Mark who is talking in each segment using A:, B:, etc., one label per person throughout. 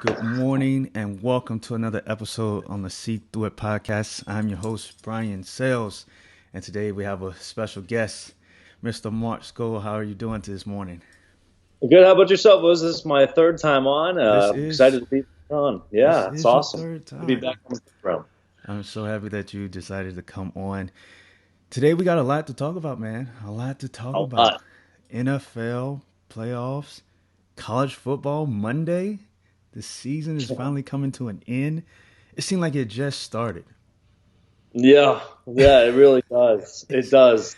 A: Good morning and welcome to another episode on the See Through It podcast. I'm your host, Brian Sales, and today we have a special guest, Mr. Mark Skol. How are you doing this morning?
B: Good. How about yourself? This is my third time on.
A: This
B: Excited
A: is
B: to be on.
A: this
B: Yeah, it's
A: is your
B: awesome
A: third
B: to be back
A: time.
B: on the program.
A: I'm so happy that you decided to come on. Today we got a lot to talk about, man. A lot to talk
B: A
A: about.
B: lot.
A: NFL playoffs, college football Monday. The season is finally coming to an end. It seemed like it just started.
B: Yeah, it really does. It
A: It's
B: does.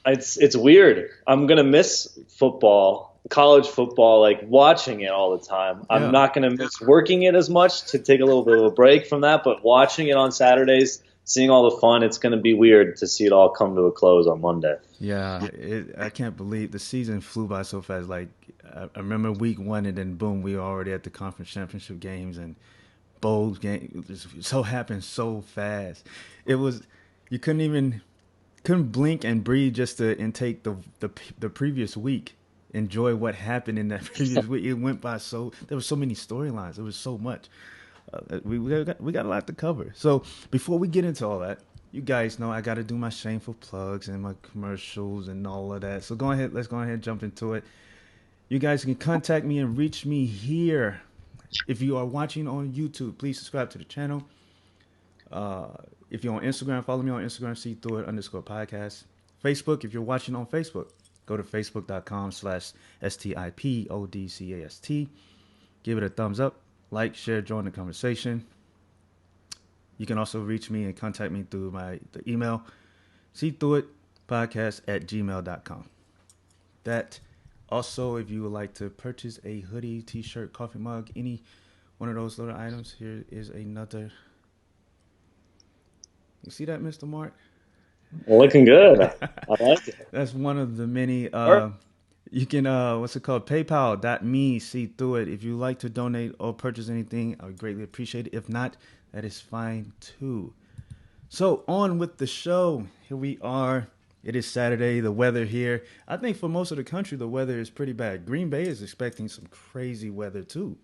B: It's weird. I'm gonna miss football, college football, like watching it all the time. I'm
A: yeah.
B: not gonna miss working it as much to take a little bit of a break from that, but watching it on Saturdays, seeing all the fun, it's gonna be weird to see it all come to a close on Monday.
A: Yeah, I can't believe the season flew by so fast. Like I remember week one, and then boom, we were already at the conference championship games and bowl game. It just so happened so fast. It was you couldn't blink and breathe just to intake the previous week. Enjoy what happened in that previous week. It went by so there were so many storylines. There was so much. We got a lot to cover. So before we get into all that, you guys know I got to do my shameful plugs and my commercials and all of that. So go ahead, let's go ahead and jump into it. You guys can contact me and reach me here. If you are watching on YouTube, please subscribe to the channel. If you're on Instagram, follow me on Instagram, SeeThroughIt_podcast. Facebook, if you're watching on Facebook, go to facebook.com/STIPODCAST. Give it a thumbs up, like, share, join the conversation. You can also reach me and contact me through the email, SeeThroughItPodcast@gmail.com. That also, if you would like to purchase a hoodie, t-shirt, coffee mug, any one of those little items, here is another. You see that, Mr. Mark?
B: Looking good. I like it.
A: That's one of the many.
B: All right.
A: You can what's it called? PayPal.me. See through it. If you like to donate or purchase anything, I would greatly appreciate it. If not, that is fine too. So on with the show. Here we are. It is Saturday. The weather here, I think for most of the country, the weather is pretty bad. Green Bay is expecting some crazy weather too.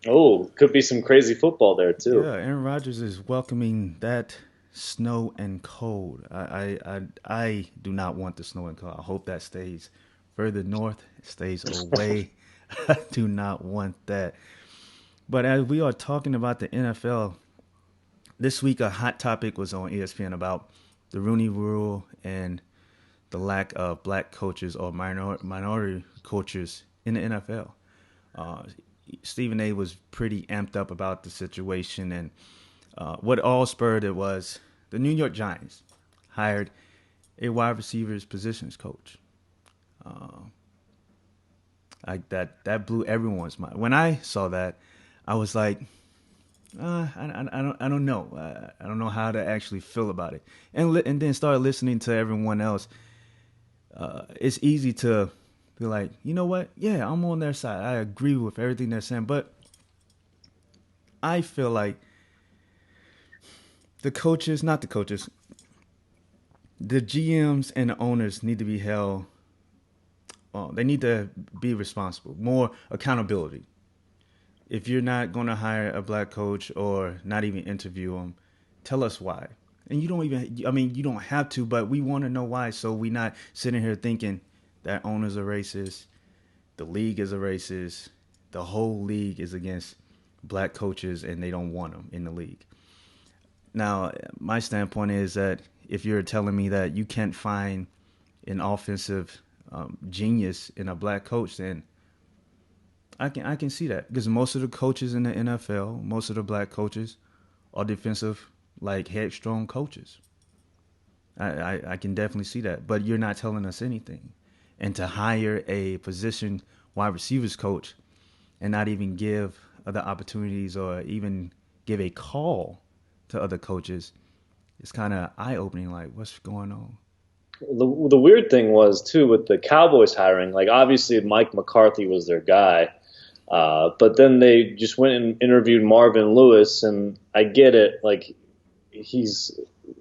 B: Oh, could be some crazy football there too.
A: Yeah, Aaron Rodgers is welcoming that snow and cold. I do not want the snow and cold. I hope that stays further north. It stays away. I do not want that. But as we are talking about the NFL, this week a hot topic was on ESPN about the Rooney Rule and the lack of black coaches or minority coaches in the NFL. Uh, Stephen A. was pretty amped up about the situation, and what all spurred it was the New York Giants hired a wide receivers positions coach. Uh, like that blew everyone's mind. When I saw that, I was like, I don't know. I don't know how to actually feel about it. And then started listening to everyone else. It's easy to be like, you know what? Yeah, I'm on their side. I agree with everything they're saying, but I feel like the coaches, not the coaches, the GMs and the owners need to be held. Well, they need to be responsible, more accountability. If you're not going to hire a black coach or not even interview them, tell us why. And you don't even, I mean, you don't have to, but we want to know why. So we're not sitting here thinking that owners are racist, the league is a racist, the whole league is against black coaches and they don't want them in the league. Now, my standpoint is that if you're telling me that you can't find an offensive genius in a black coach, then I can see that because most of the coaches in the NFL, most of the black coaches, are defensive, like headstrong coaches. I can definitely see that, but you're not telling us anything. And to hire a position wide receivers coach and not even give other opportunities or even give a call to other coaches, it's kind of eye opening. Like, what's going on?
B: The weird thing was too with the Cowboys hiring. Like obviously Mike McCarthy was their guy, but then they just went and interviewed Marvin Lewis, and I get it. Like he's,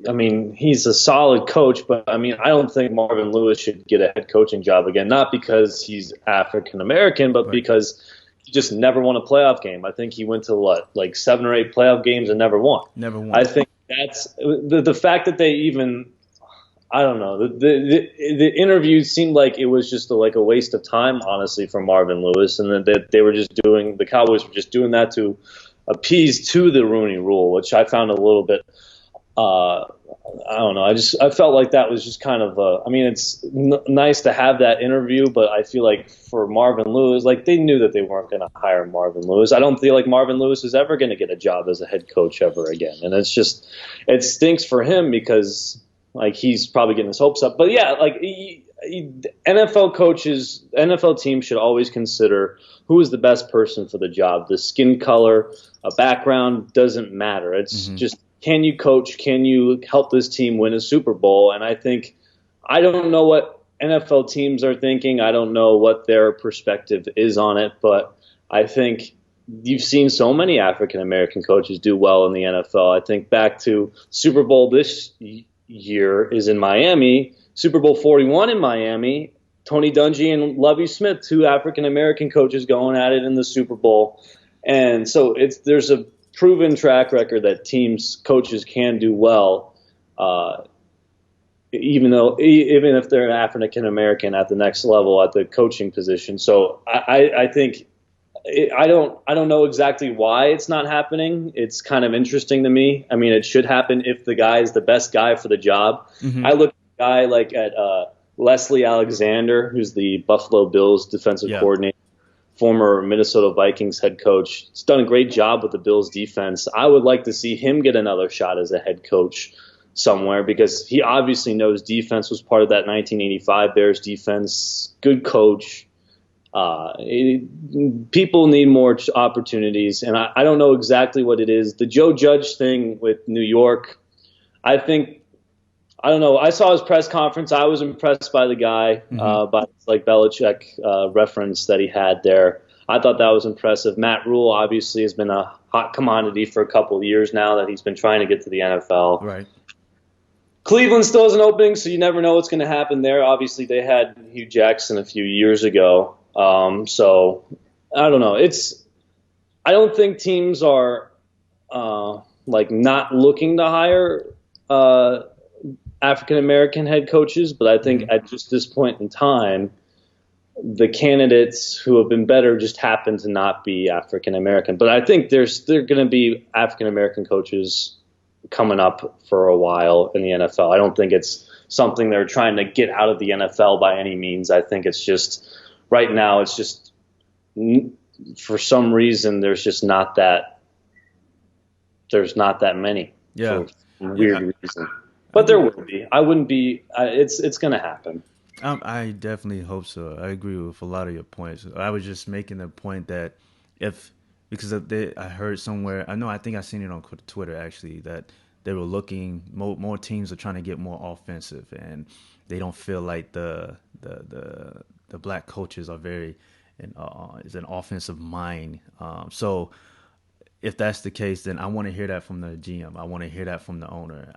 B: I mean, he's a solid coach, but I mean, I don't think Marvin Lewis should get a head coaching job again. Not because he's African American, but
A: Right.
B: because he just never won a playoff game. I think he went to like 7 or 8 playoff games and never won.
A: Never won.
B: I think that's the fact that they even. I don't know. The interview seemed like it was just like a waste of time, honestly, for Marvin Lewis, and that they were just doing the Cowboys were just doing that to appease to the Rooney Rule, which I found a little bit. I don't know. I felt like that was just kind of. I mean, it's nice to have that interview, but I feel like for Marvin Lewis, like they knew that they weren't going to hire Marvin Lewis. I don't feel like Marvin Lewis is ever going to get a job as a head coach ever again, and it stinks for him because. Like he's probably getting his hopes up, but yeah, like NFL coaches, NFL teams should always consider who is the best person for the job. The skin color, a background doesn't matter. It's just can you coach? Can you help this team win a Super Bowl? And I don't know what NFL teams are thinking. I don't know what their perspective is on it, but I think you've seen so many African American coaches do well in the NFL. I think back to Super Bowl this year is in Miami, Super Bowl 41 in Miami, Tony Dungy and Lovie Smith, 2 African-American coaches going at it in the Super Bowl. And so there's a proven track record that coaches can do well, even if they're African-American at the next level at the coaching position. So I think I don't know exactly why it's not happening. It's kind of interesting to me. I mean, it should happen if the guy is the best guy for the job. I look at a guy like at Leslie Alexander, who's the Buffalo Bills defensive coordinator, former Minnesota Vikings head coach. He's done a great job with the Bills defense. I would like to see him get another shot as a head coach somewhere because he obviously knows defense, was part of that 1985 Bears defense. Good coach. People need more opportunities, and I don't know exactly what it is. The Joe Judge thing with New York, I don't know. I saw his press conference. I was impressed by the guy, by like Belichick reference that he had there. I thought that was impressive. Matt Rule obviously has been a hot commodity for a couple of years now that he's been trying to get to the NFL.
A: Right.
B: Cleveland still has an opening, so you never know what's going to happen there. Obviously, they had Hugh Jackson a few years ago. So I don't know. I don't think teams are like not looking to hire African American head coaches, but I think at just this point in time, the candidates who have been better just happen to not be African American. But I think there are going to be African American coaches coming up for a while in the NFL. I don't think it's something they're trying to get out of the NFL by any means. I think it's just right now it's just for some reason there's not that many.
A: Yeah.
B: For weird reason. But there will be. I wouldn't be. It's going to happen.
A: I definitely hope so. I agree with a lot of your points. I was just making the point that I heard somewhere. I think I seen it on Twitter actually that they were looking. More teams are trying to get more offensive, and they don't feel like the black coaches are very is an offensive mind. So if that's the case, then I want to hear that from the GM. I want to hear that from the owner.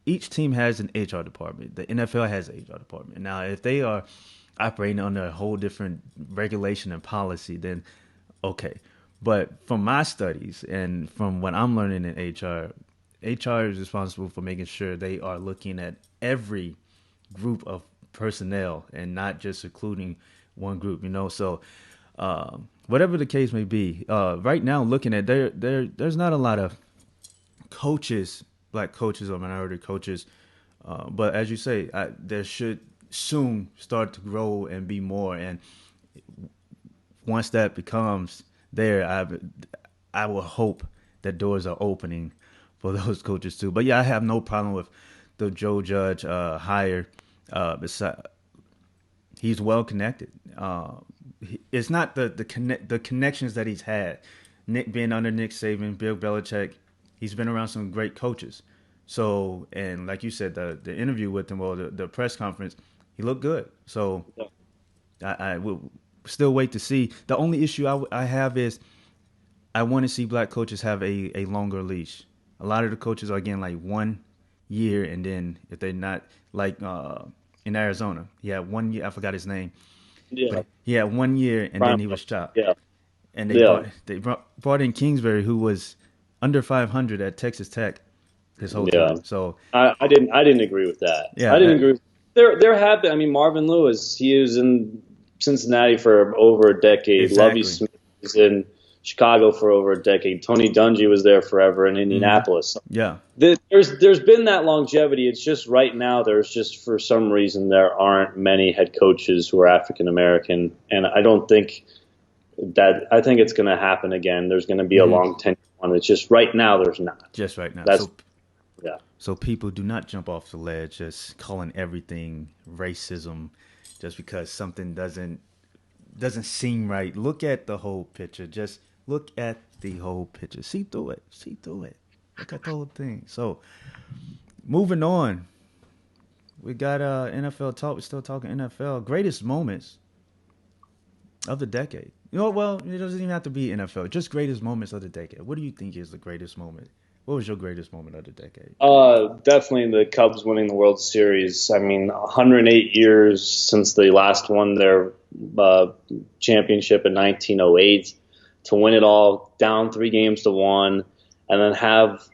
A: Each team has an HR department. The NFL has an HR department. Now, if they are operating under a whole different regulation and policy, then okay. But from my studies and from what I'm learning in HR is responsible for making sure they are looking at every group of personnel and not just including one group, So whatever the case may be, right now looking at there's not a lot of coaches, black coaches or minority coaches, but as you say, there should soon start to grow and be more. And once that becomes there, I will hope that doors are opening for those coaches too. But yeah, I have no problem with the Joe Judge hire. He's well connected. It's not the connections that he's had. Being under Nick Saban, Bill Belichick, he's been around some great coaches. So, and like you said, the interview with him or the press conference, he looked good. So I will still wait to see. The only issue I have is I want to see black coaches have a longer leash. A lot of the coaches are getting like 1 year, and then if they're not, like in Arizona, he had 1 year. I forgot his name.
B: Yeah,
A: He had 1 year, and then
B: prime.
A: he was chopped.
B: Yeah,
A: And
B: yeah,
A: they brought in Kingsbury, who was under 500 at Texas Tech his whole
B: yeah.
A: time. So
B: I didn't agree with that. I
A: yeah,
B: didn't agree. There have been. I mean, Marvin Lewis. He was in Cincinnati for over a decade. Lovey
A: exactly.
B: Smith was in Chicago for over a decade. Tony Dungy was there forever in
A: Hmm.
B: Indianapolis.
A: Yeah,
B: There's been that longevity. It's just right now there's just for some reason there aren't many head coaches who are African American, and I don't think that. I think it's going to happen again. There's going to be a long tenure one. It's just right now there's not.
A: just right now.
B: That's yeah.
A: So people do not jump off the ledge just calling everything racism just because something doesn't seem right. Look at the whole picture. Just look at the whole picture. See through it. See through it. Look at the whole thing. So moving on. We got NFL talk. We're still talking NFL. Greatest moments of the decade. You know, well, it doesn't even have to be NFL. Just greatest moments of the decade. What do you think is the greatest moment? What was your greatest moment of the decade?
B: Definitely the Cubs winning the World Series. I mean, 108 years since they last won their championship in 1908. To win it all down 3-1, and then have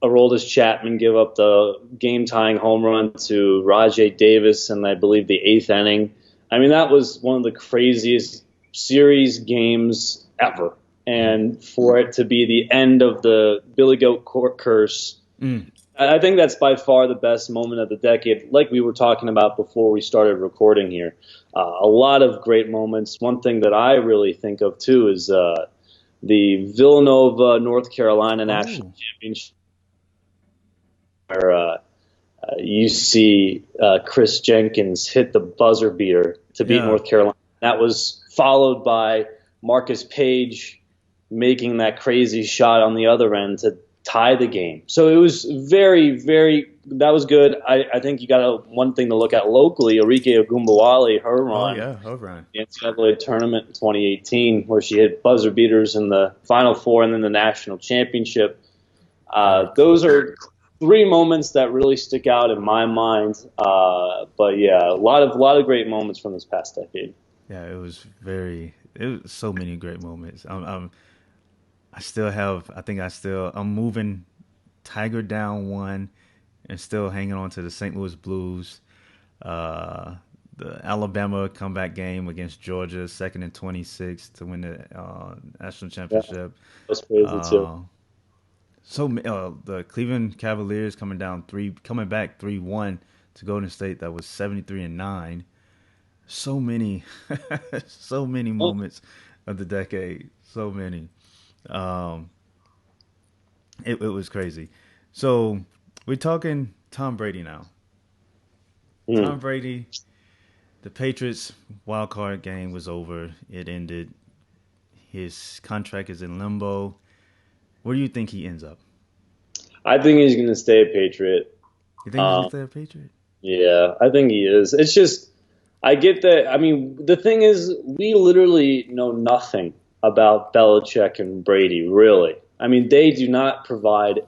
B: Aroldis Chapman give up the game-tying home run to Rajay Davis in, I believe, the 8th inning. I mean, that was one of the craziest series games ever. And for it to be the end of the Billy Goat curse, I think that's by far the best moment of the decade. Like we were talking about before we started recording here, a lot of great moments. One thing that I really think of too is the Villanova, North Carolina national championship, where you see Chris Jenkins hit the buzzer beater to beat North Carolina. That was followed by Marcus Page making that crazy shot on the other end to tie the game. So it was very, very, that was good. I think you got one thing to look at locally, Arike Ogunbowale, her run.
A: Oh, yeah, her run.
B: The NCAA tournament in 2018, where she hit buzzer beaters in the Final Four and then the national championship. Those are 3 moments that really stick out in my mind. But yeah, a lot of great moments from this past decade.
A: Yeah, it was so many great moments. I'm moving Tiger down 1 and still hanging on to the St. Louis Blues. The Alabama comeback game against Georgia, 2nd and 26 to win the national championship.
B: Yeah, that's crazy too.
A: So the Cleveland Cavaliers coming back 3-1 to Golden State. That was 73-9. So many, so many moments of the decade. So many. It was crazy. So we're talking Tom Brady now. Tom Brady, the Patriots wild card game was over. It ended. His contract is in limbo. Where do you think he ends up?
B: I think he's going to stay a Patriot.
A: You think he's going to stay a Patriot?
B: Yeah, I think he is. It's just, I get that. I mean, the thing is, we literally know nothing about Belichick and Brady, really. I mean, they do not provide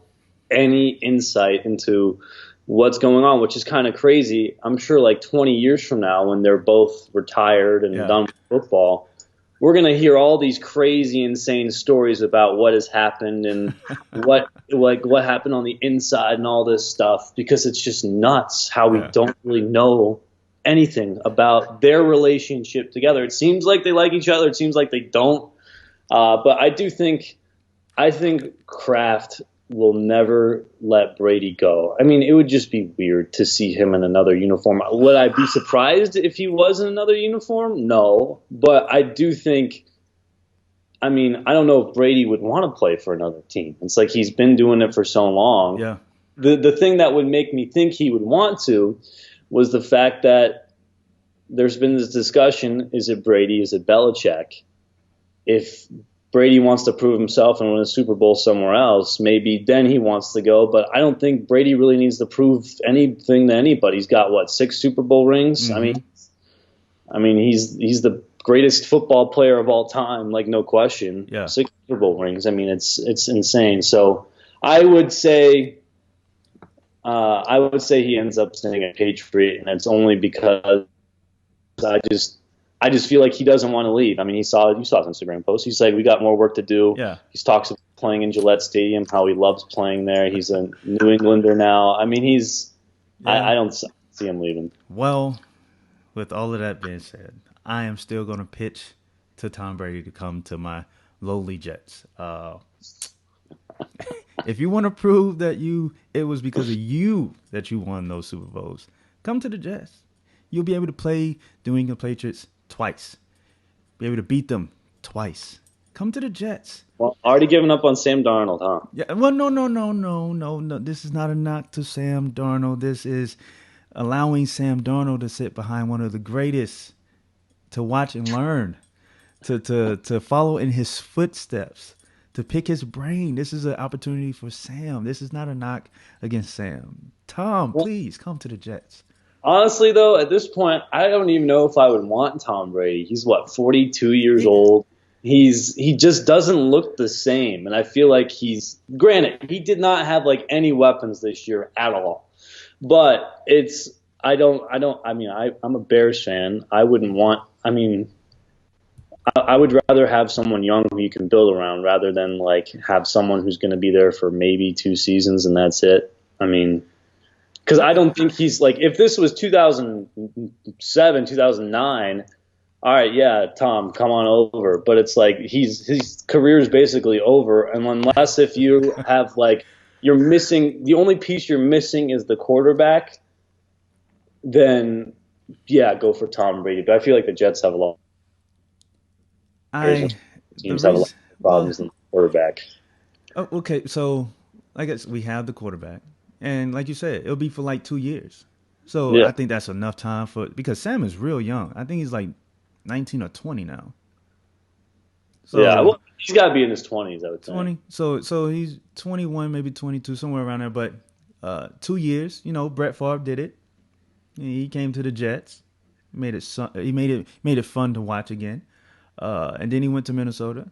B: any insight into what's going on, which is kind of crazy. I'm sure like 20 years from now, when they're both retired and done with football, we're going to hear all these crazy, insane stories about what has happened and what happened on the inside and all this stuff, because it's just nuts how we don't really know anything about their relationship together. It seems like they like each other. It seems like they don't. But I think Kraft will never let Brady go. I mean, it would just be weird to see him in another uniform. Would I be surprised if he was in another uniform? No. But I do think, I mean, I don't know if Brady would want to play for another team. It's like he's been doing it for so long.
A: Yeah.
B: The thing that would make me think he would want to was the fact that there's been this discussion, is it Brady, is it Belichick? If Brady wants to prove himself and win a Super Bowl somewhere else, maybe then he wants to go. But I don't think Brady really needs to prove anything to anybody. He's got, 6 Super Bowl rings?
A: Mm-hmm.
B: I mean, he's the greatest football player of all time, like no question.
A: Yeah.
B: 6 Super Bowl rings. I mean, it's insane. So I would say he ends up staying a Patriot, and it's only because I just feel like he doesn't want to leave. I mean, you saw his Instagram post. He's like, we got more work to do.
A: Yeah.
B: He talks about playing in Gillette Stadium, how he loves playing there. He's a New Englander now. I mean, I don't see him leaving.
A: Well, with all of that being said, I am still going to pitch to Tom Brady to come to my lowly Jets. If you want to prove that it was because of you that you won those Super Bowls, come to the Jets. You'll be able to play the New England Patriots twice. Be able to beat them twice. Come to the Jets.
B: Well, already given up on Sam Darnold, huh?
A: Yeah. Well, no. This is not a knock to Sam Darnold. This is allowing Sam Darnold to sit behind one of the greatest, to watch and learn, to follow in his footsteps, to pick his brain. This is an opportunity for Sam. This is not a knock against Sam. Tom, please come to the Jets.
B: Honestly, though, at this point, I don't even know if I would want Tom Brady. He's 42 years old. He just doesn't look the same, and I feel like granted, he did not have any weapons this year at all. But I'm a Bears fan. I would rather have someone young who you can build around rather than have someone who's going to be there for maybe 2 seasons and that's it. I mean, because I don't think he's if this was 2007, 2009, all right, yeah, Tom, come on over. But it's his career is basically over, and unless if you have you're missing, the only piece you're missing is the quarterback, then yeah, go for Tom Brady. But I feel like the Jets have a lot. Teams have a lot of problems in the quarterback.
A: Okay, so I guess we have the quarterback. And like you said, it'll be for 2 years. So yeah. I think that's enough time because Sam is real young. I think he's 19 or 20 now. So,
B: yeah, well, he's got to be in his 20s, I would think.
A: 20. So he's 21, maybe 22, somewhere around there. But 2 years, Brett Favre did it. He came to the Jets. He made it fun to watch again. And then he went to Minnesota.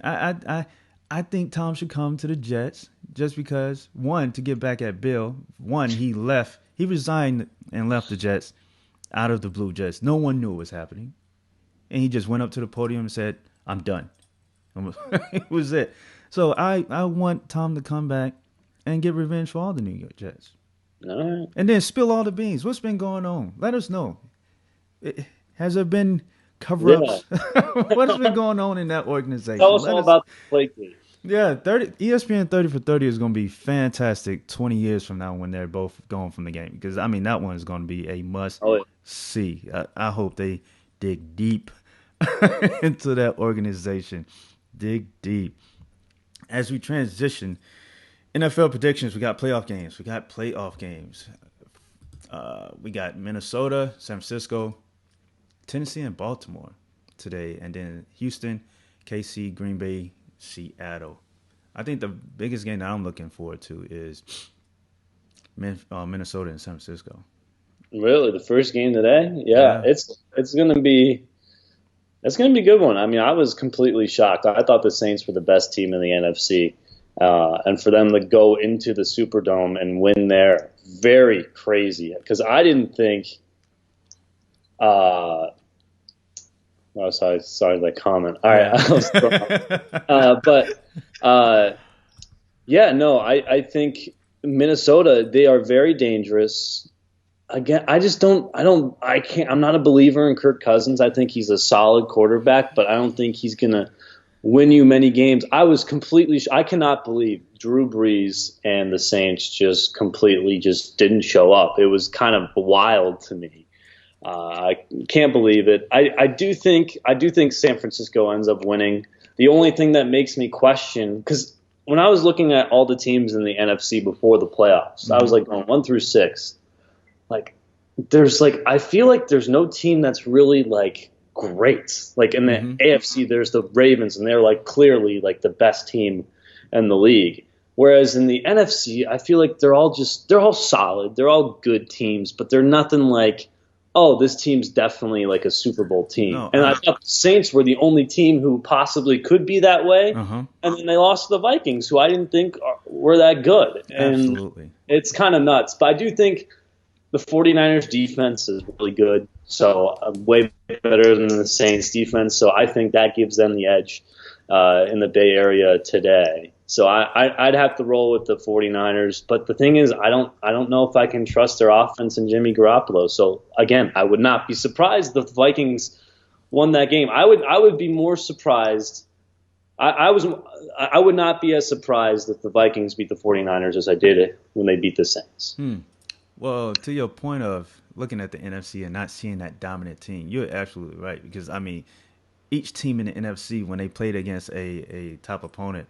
A: I think Tom should come to the Jets just because, one, to get back at Bill. One, he resigned and left the Jets out of the blue. Jets. No one knew what was happening. And he just went up to the podium and said, I'm done. It was it. So I want Tom to come back and get revenge for all the New York Jets.
B: All right.
A: And then spill all the beans. What's been going on? Let us know. Has there been cover-ups? Yeah. What has been going on in that organization?
B: Tell us all about the Blakely.
A: Yeah, ESPN 30 for 30 is going to be fantastic 20 years from now when they're both gone from the game. Because, that one is going to be a must-see. I hope they dig deep into that organization. Dig deep. As we transition, NFL predictions, we got playoff games. We got Minnesota, San Francisco, Tennessee, and Baltimore today. And then Houston, KC, Green Bay, Seattle. I think the biggest game that I'm looking forward to is Minnesota and San Francisco.
B: Really, the first game today? Yeah. It's gonna be a good one. I mean, I was completely shocked. I thought the Saints were the best team in the NFC, and for them to go into the Superdome and win there, very crazy. Because I didn't think. Oh, sorry, that comment. All right, I think Minnesota, they are very dangerous. Again, I'm not a believer in Kirk Cousins. I think he's a solid quarterback, but I don't think he's gonna win you many games. I cannot believe Drew Brees and the Saints just completely didn't show up. It was kind of wild to me. I can't believe it. I do think San Francisco ends up winning. The only thing that makes me question, because when I was looking at all the teams in the NFC before the playoffs, I was going 1 through 6. I feel like there's no team that's really great. In the AFC, there's the Ravens, and they're clearly the best team in the league. Whereas in the NFC, I feel like they're all solid. They're all good teams, but they're nothing oh, this team's definitely a Super Bowl team. No, and I thought the Saints were the only team who possibly could be that way. And then they lost to the Vikings, who I didn't think were that good. And
A: absolutely.
B: It's kind of nuts. But I do think the 49ers defense is really good, so way better than the Saints defense. So I think that gives them the edge in the Bay Area today. So I'd have to roll with the 49ers. But the thing is, I don't know if I can trust their offense and Jimmy Garoppolo. So again, I would not be surprised if the Vikings won that game. I would be more surprised. I would not be as surprised if the Vikings beat the 49ers as I did it when they beat the Saints.
A: Well, to your point of looking at the NFC and not seeing that dominant team, you're absolutely right. Because, I mean, each team in the NFC, when they played against a top opponent,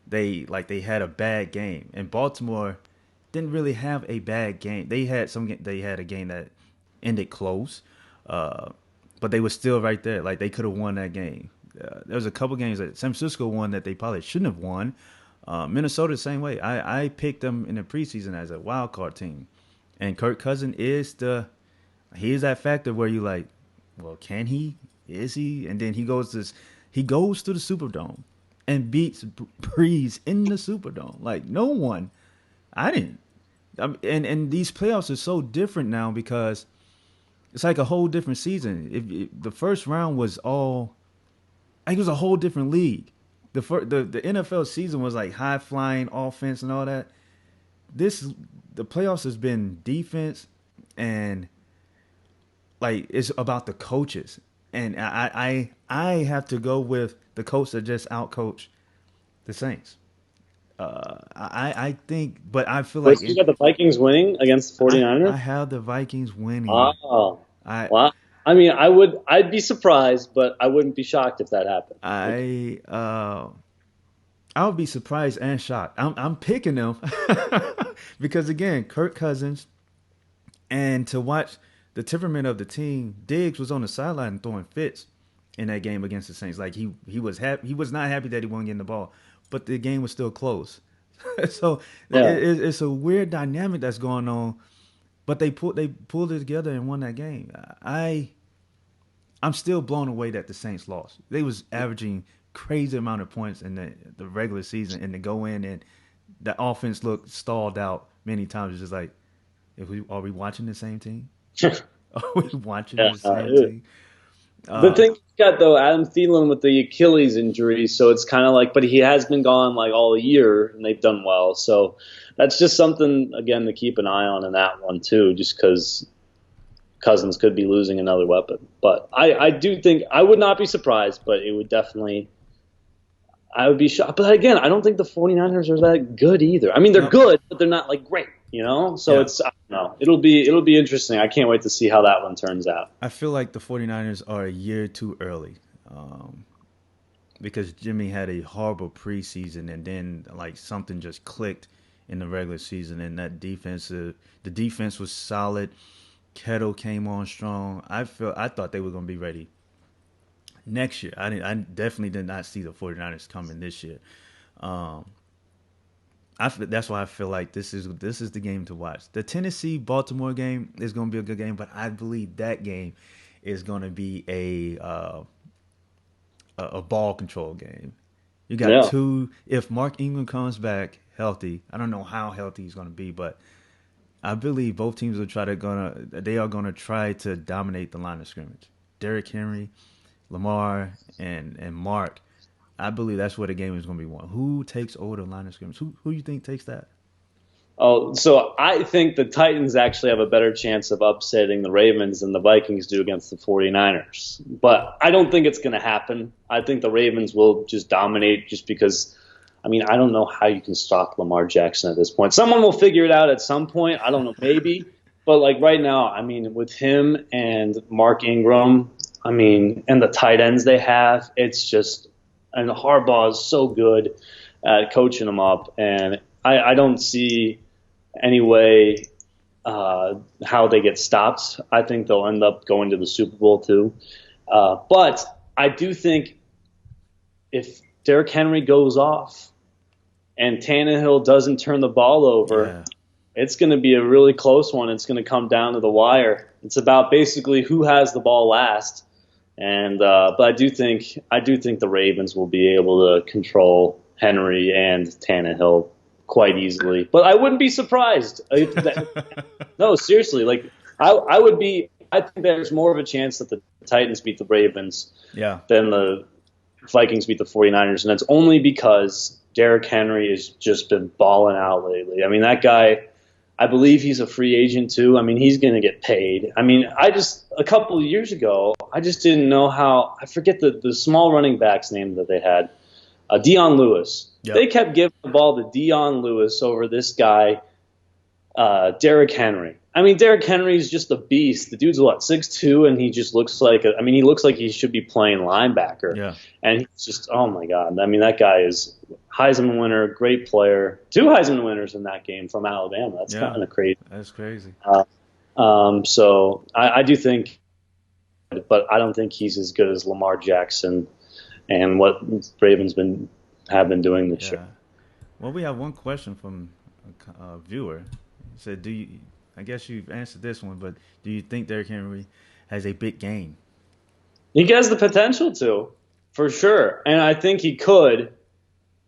A: they had a bad game. And Baltimore didn't really have a bad game. They had a game that ended close, but they were still right there. Like, they could have won that game. There was a couple games that San Francisco won that they probably shouldn't have won. Minnesota the same way. I picked them in the preseason as a wild card team, and Kirk Cousins is that factor where you like, well, can he? Is he? And then he goes to the Superdome and beats Breeze in the Superdome. Like, no one. I didn't. And these playoffs are so different now because it's like a whole different season. If the first round was all, I think it was a whole different league. The NFL season was like high flying offense and all that. The playoffs has been defense and like it's about the coaches. And I have to go with the coach that just outcoached the Saints. I think, but I feel like
B: you got the Vikings winning against the 49ers?
A: I have the Vikings winning.
B: Oh, wow. I mean, I'd be surprised, but I wouldn't be shocked if that happened.
A: I would be surprised and shocked. I'm picking them because again, Kirk Cousins, and to watch the temperament of the team. Diggs was on the sideline throwing fits in that game against the Saints. Like he was happy. He was not happy that he wasn't getting the ball, but the game was still close. So it's a weird dynamic that's going on. But they pulled it together and won that game. I'm still blown away that the Saints lost. They was averaging crazy amount of points in the regular season, and to go in and the offense looked stalled out many times. It's just like, are we watching the same team? Are we watching the same team?
B: The thing you got though, Adam Thielen with the Achilles injury, so it's kind of like, but he has been gone like all year, and they've done well. So that's just something again to keep an eye on in that one too, just because Cousins could be losing another weapon. But I do think I would not be surprised, but it would definitely. I would be shocked. But again, I don't think the 49ers are that good either. I mean, they're good, but they're not like great, you know? So it's, I don't know. It'll be interesting. I can't wait to see how that one turns out.
A: I feel like the 49ers are a year too early because Jimmy had a horrible preseason and then like something just clicked in the regular season, and that the defense was solid. Kettle came on strong. I thought they were going to be ready next year. I definitely did not see the 49ers coming this year. That's why I feel like this is the game to watch. The Tennessee-Baltimore game is going to be a good game, but I believe that game is going to be a ball control game. You got two. If Mark Ingram comes back healthy, I don't know how healthy he's going to be, but I believe both teams are going to try to dominate the line of scrimmage. Derrick Henry, Lamar, and Mark, I believe that's where the game is going to be won. Who takes over the line of scrimmage? Who do you think takes that?
B: Oh, so I think the Titans actually have a better chance of upsetting the Ravens than the Vikings do against the 49ers. But I don't think it's going to happen. I think the Ravens will just dominate just because, I mean, I don't know how you can stop Lamar Jackson at this point. Someone will figure it out at some point. I don't know, maybe. But like right now, I mean, with him and Mark Ingram, I mean, and the tight ends they have, it's just, and Harbaugh is so good at coaching them up, and I don't see any way how they get stopped. I think they'll end up going to the Super Bowl too. But I do think if Derrick Henry goes off and Tannehill doesn't turn the ball over, it's going to be a really close one. It's going to come down to the wire. It's about basically who has the ball last. And but I do think the Ravens will be able to control Henry and Tannehill quite easily. But I wouldn't be surprised. No, seriously. Like I would be. I think there's more of a chance that the Titans beat the Ravens than the Vikings beat the 49ers, and that's only because Derrick Henry has just been balling out lately. I mean, that guy, I believe he's a free agent too. I mean, he's going to get paid. I mean, a couple of years ago, I just didn't know how. I forget the small running back's name that they had, Dion Lewis. Yep. They kept giving the ball to Dion Lewis over this guy, Derrick Henry. I mean, Derrick Henry's just a beast. The dude's 6'2", and he just looks like he looks like he should be playing linebacker. Yeah. And he's just, oh my God. I mean, that guy is Heisman winner, great player. 2 Heisman winners in that game from Alabama. That's kind of crazy.
A: That's crazy.
B: So I do think, but I don't think he's as good as Lamar Jackson and what Ravens have been doing this year.
A: Well, we have one question from a viewer. He said, I guess you've answered this one, but do you think Derrick Henry has a big game?
B: He has the potential to, for sure. And I think he could.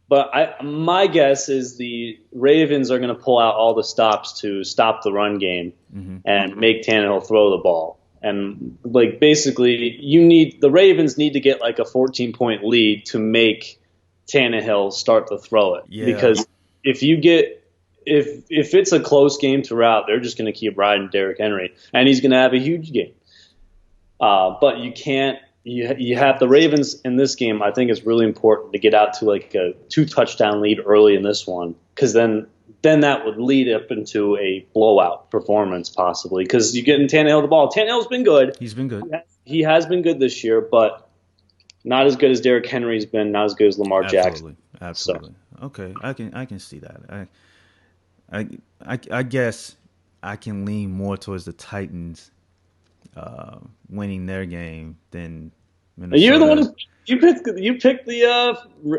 B: But my guess is the Ravens are going to pull out all the stops to stop the run game and make Tannehill throw the ball. And basically, the Ravens need to get a 14-point lead to make Tannehill start to throw it. Yeah. Because if it's a close game throughout, they're just going to keep riding Derrick Henry, and he's going to have a huge game. But you can't. You have the Ravens in this game. I think it's really important to get out to a 2-touchdown lead early in this one, because then that would lead up into a blowout performance possibly. Because you're getting Tannehill the ball. Tannehill's been good.
A: He's been good.
B: He has been good this year, but not as good as Derrick Henry's been. Not as good as Lamar Jackson.
A: Absolutely. So. Okay, I can see that. I guess I can lean more towards the Titans winning their game than Minnesota.
B: You're the one you picked the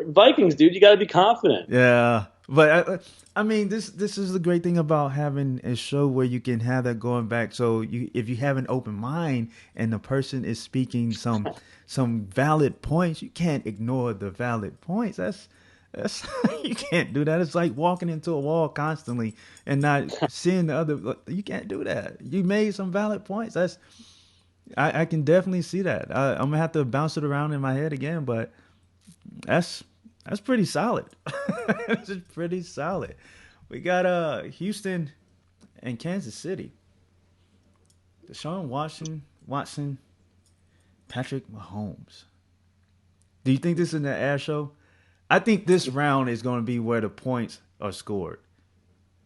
B: Vikings, dude. You got to be confident.
A: Yeah, but I mean, this is the great thing about having a show where you can have that going back. So if you have an open mind and the person is speaking some valid points, you can't ignore the valid points. That's you can't do that. It's like walking into a wall constantly and not seeing the other. You can't do that. You made some valid points. I can definitely see that. I'm gonna have to bounce it around in my head again, but that's pretty solid. It's pretty solid. We got Houston and Kansas City. Deshaun Watson, Patrick Mahomes. Do you think this is an air show? I think this round is going to be where the points are scored.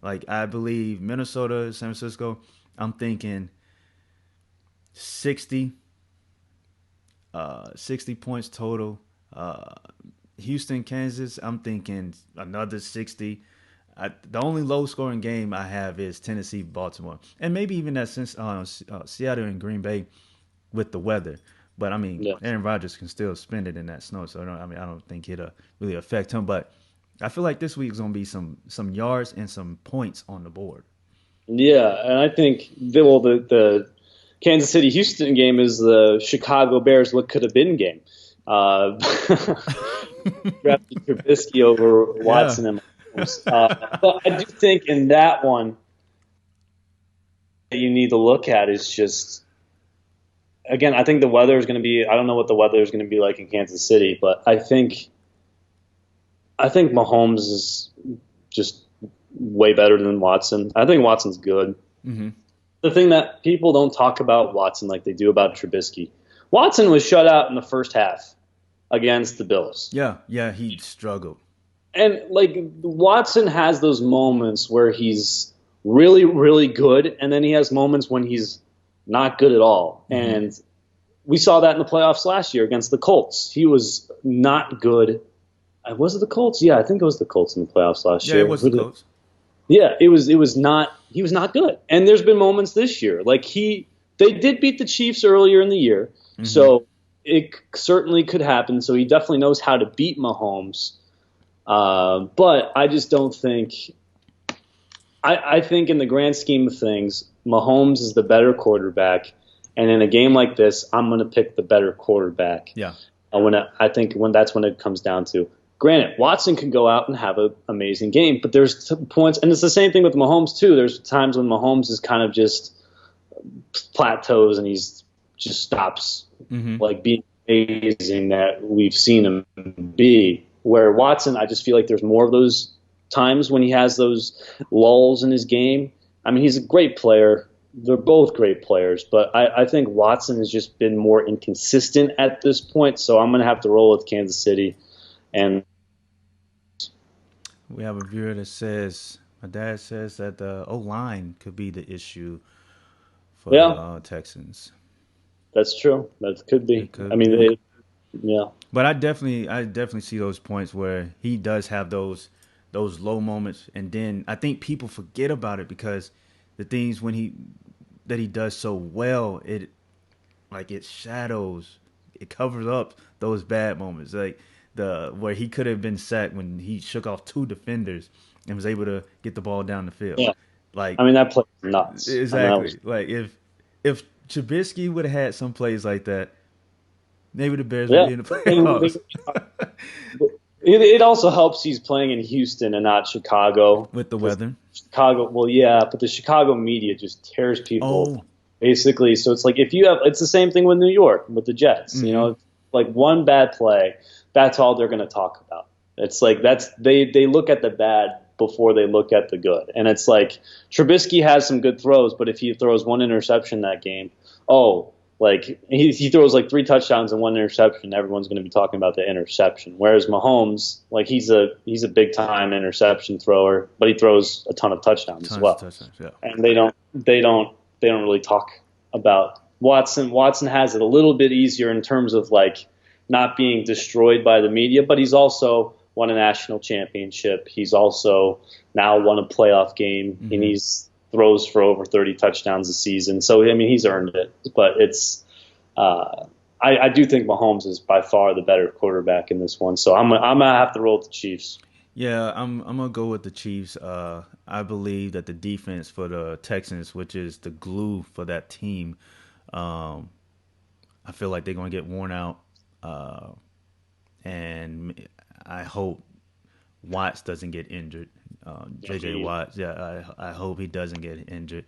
A: I believe Minnesota, San Francisco, I'm thinking 60 points total. Houston, Kansas, I'm thinking another 60. The only low-scoring game I have is Tennessee, Baltimore. And maybe even that since Seattle and Green Bay with the weather. But, I mean, Aaron Rodgers can still spend it in that snow, so I don't think it'll really affect him. But I feel like this week is going to be some yards and some points on the board. Yeah, and I think the Kansas City-Houston game is the Chicago Bears what could have been game. Drafted Trubisky over Watson and Mahomes. But I do think in that one that you need to look at is just, again, I think the weather is going to be – I don't know what the weather is going to be like in Kansas City, but I think Mahomes is just way better than Watson. I think Watson's good. Mm-hmm. The thing that people don't talk about Watson like they do about Trubisky, Watson was shut out in the first half against the Bills. Yeah, he struggled.
B: And, Watson has those moments where he's really, really good, and then he has moments when he's not good at all. Mm-hmm. And we saw that in the playoffs last year against the Colts. He was not good. Was it the Colts? Yeah, I think it was the Colts in the playoffs last year.
A: Yeah, it was the Colts.
B: Yeah, he was not good. And there's been moments this year. They did beat the Chiefs earlier in the year. Mm-hmm. So it certainly could happen. So he definitely knows how to beat Mahomes. But I just don't think – I think in the grand scheme of things, Mahomes is the better quarterback. And in a game like this, I'm going to pick the better quarterback.
A: Yeah.
B: I think that's when it comes down to. Granted, Watson can go out and have an amazing game, but there's points, and it's the same thing with Mahomes too. There's times when Mahomes is kind of just plateaus and he's just stops like being amazing that we've seen him be. Where Watson, I just feel like there's more of those times when he has those lulls in his game. I mean, he's a great player. They're both great players, but I think Watson has just been more inconsistent at this point, so I'm going to have to roll with Kansas City. And
A: we have a viewer that says, my dad says that the O-line could be the issue for the Texans.
B: That's true. That could be.
A: I mean,
B: yeah.
A: But I definitely see those points where he does have those low moments, and then I think people forget about it because the things that he does so well, it shadows, it covers up those bad moments, like where he could have been sacked when he shook off 2 defenders and was able to get the ball down the field.
B: Yeah.
A: Like,
B: I mean, that play was nuts.
A: Exactly. Like if Trubisky would have had some plays like that, maybe the Bears would be in the playoffs.
B: It also helps he's playing in Houston and not Chicago.
A: With the weather.
B: Chicago, well, yeah, but the Chicago media just tears people basically. So it's like it's the same thing with New York, with the Jets. You know, like one bad play, that's all they're going to talk about. It's like they look at the bad before they look at the good. And it's like Trubisky has some good throws, but if he throws 1 interception that game, like he throws like 3 touchdowns and 1 interception, everyone's going to be talking about the interception. Whereas Mahomes, like he's a big time interception thrower, but he throws a ton of touchdowns as well. And they don't really talk about Watson. Watson has it a little bit easier in terms of like not being destroyed by the media, but he's also won a national championship. He's also now won a playoff game, and he's throws for over 30 touchdowns a season. So, I mean, he's earned it. But it's I do think Mahomes is by far the better quarterback in this one. So I'm gonna have to roll with the Chiefs.
A: Yeah, I'm gonna go with the Chiefs. I believe that the defense for the Texans, which is the glue for that team, I feel like they're gonna get worn out. And I hope Watts doesn't get injured. JJ Watts, I hope he doesn't get injured.